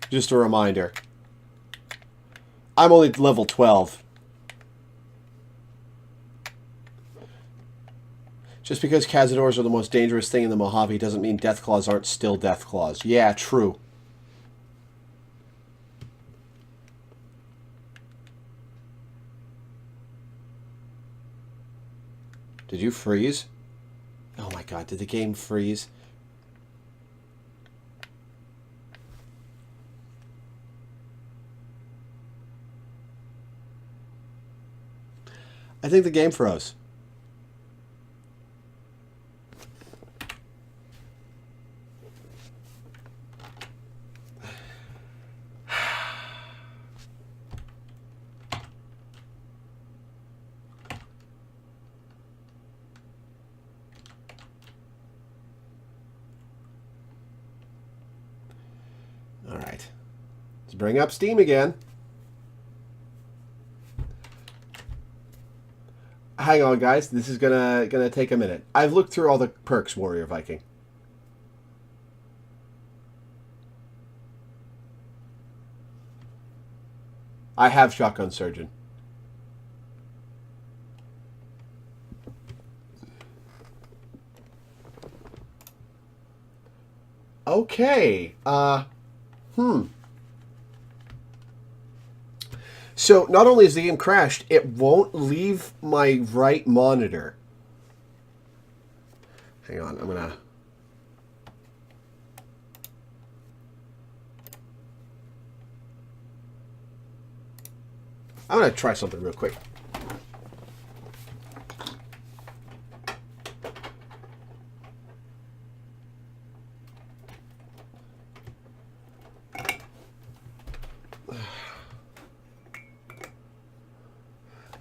Just a reminder. I'm only level 12. Just because Cazadors are the most dangerous thing in the Mojave doesn't mean Deathclaws aren't still Deathclaws. Yeah, true. Did you freeze? Oh my god, did the game freeze? I think the game froze. All right. Let's bring up Steam again. Hang on, guys. This is gonna take a minute. I've looked through all the perks, Warrior Viking. I have Shotgun Surgeon. Okay. So, not only is the game crashed, it won't leave my right monitor. Hang on, I'm going to try something real quick.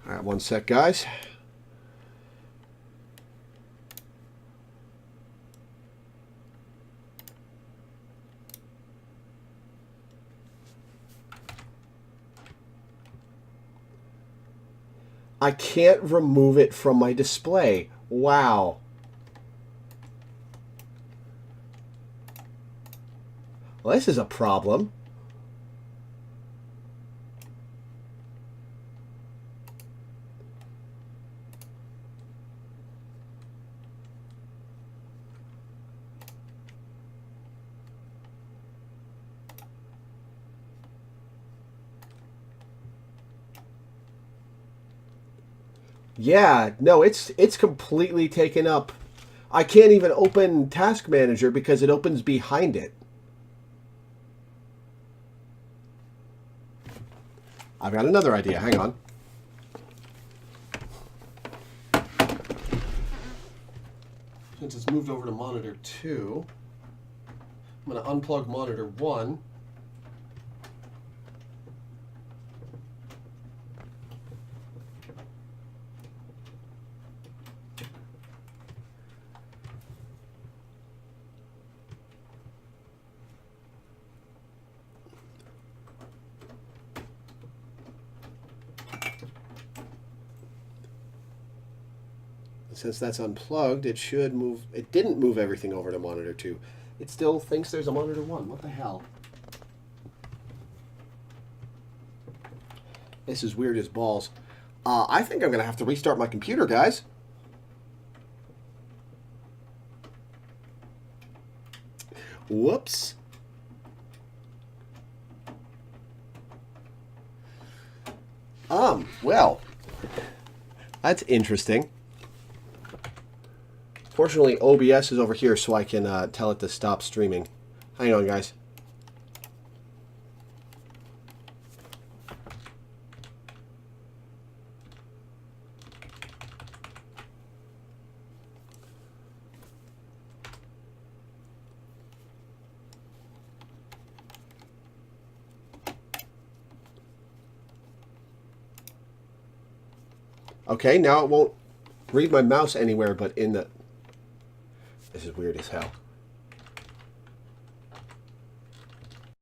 All right, one sec, guys. I can't remove it from my display. Wow. Well, this is a problem. Yeah, no, it's completely taken up. I can't even open Task Manager because it opens behind it. I've got another idea. Hang on. Since it's moved over to monitor 2, I'm going to unplug monitor 1. Since that's unplugged, it should move. It didn't move everything over to monitor 2. It still thinks there's a monitor 1. What the hell? This is weird as balls. I think I'm going to have to restart my computer, guys. Whoops. Well, that's interesting. Fortunately, OBS is over here, so I can tell it to stop streaming. Hang on, guys. Okay, now it won't read my mouse anywhere but in the... This is weird as hell.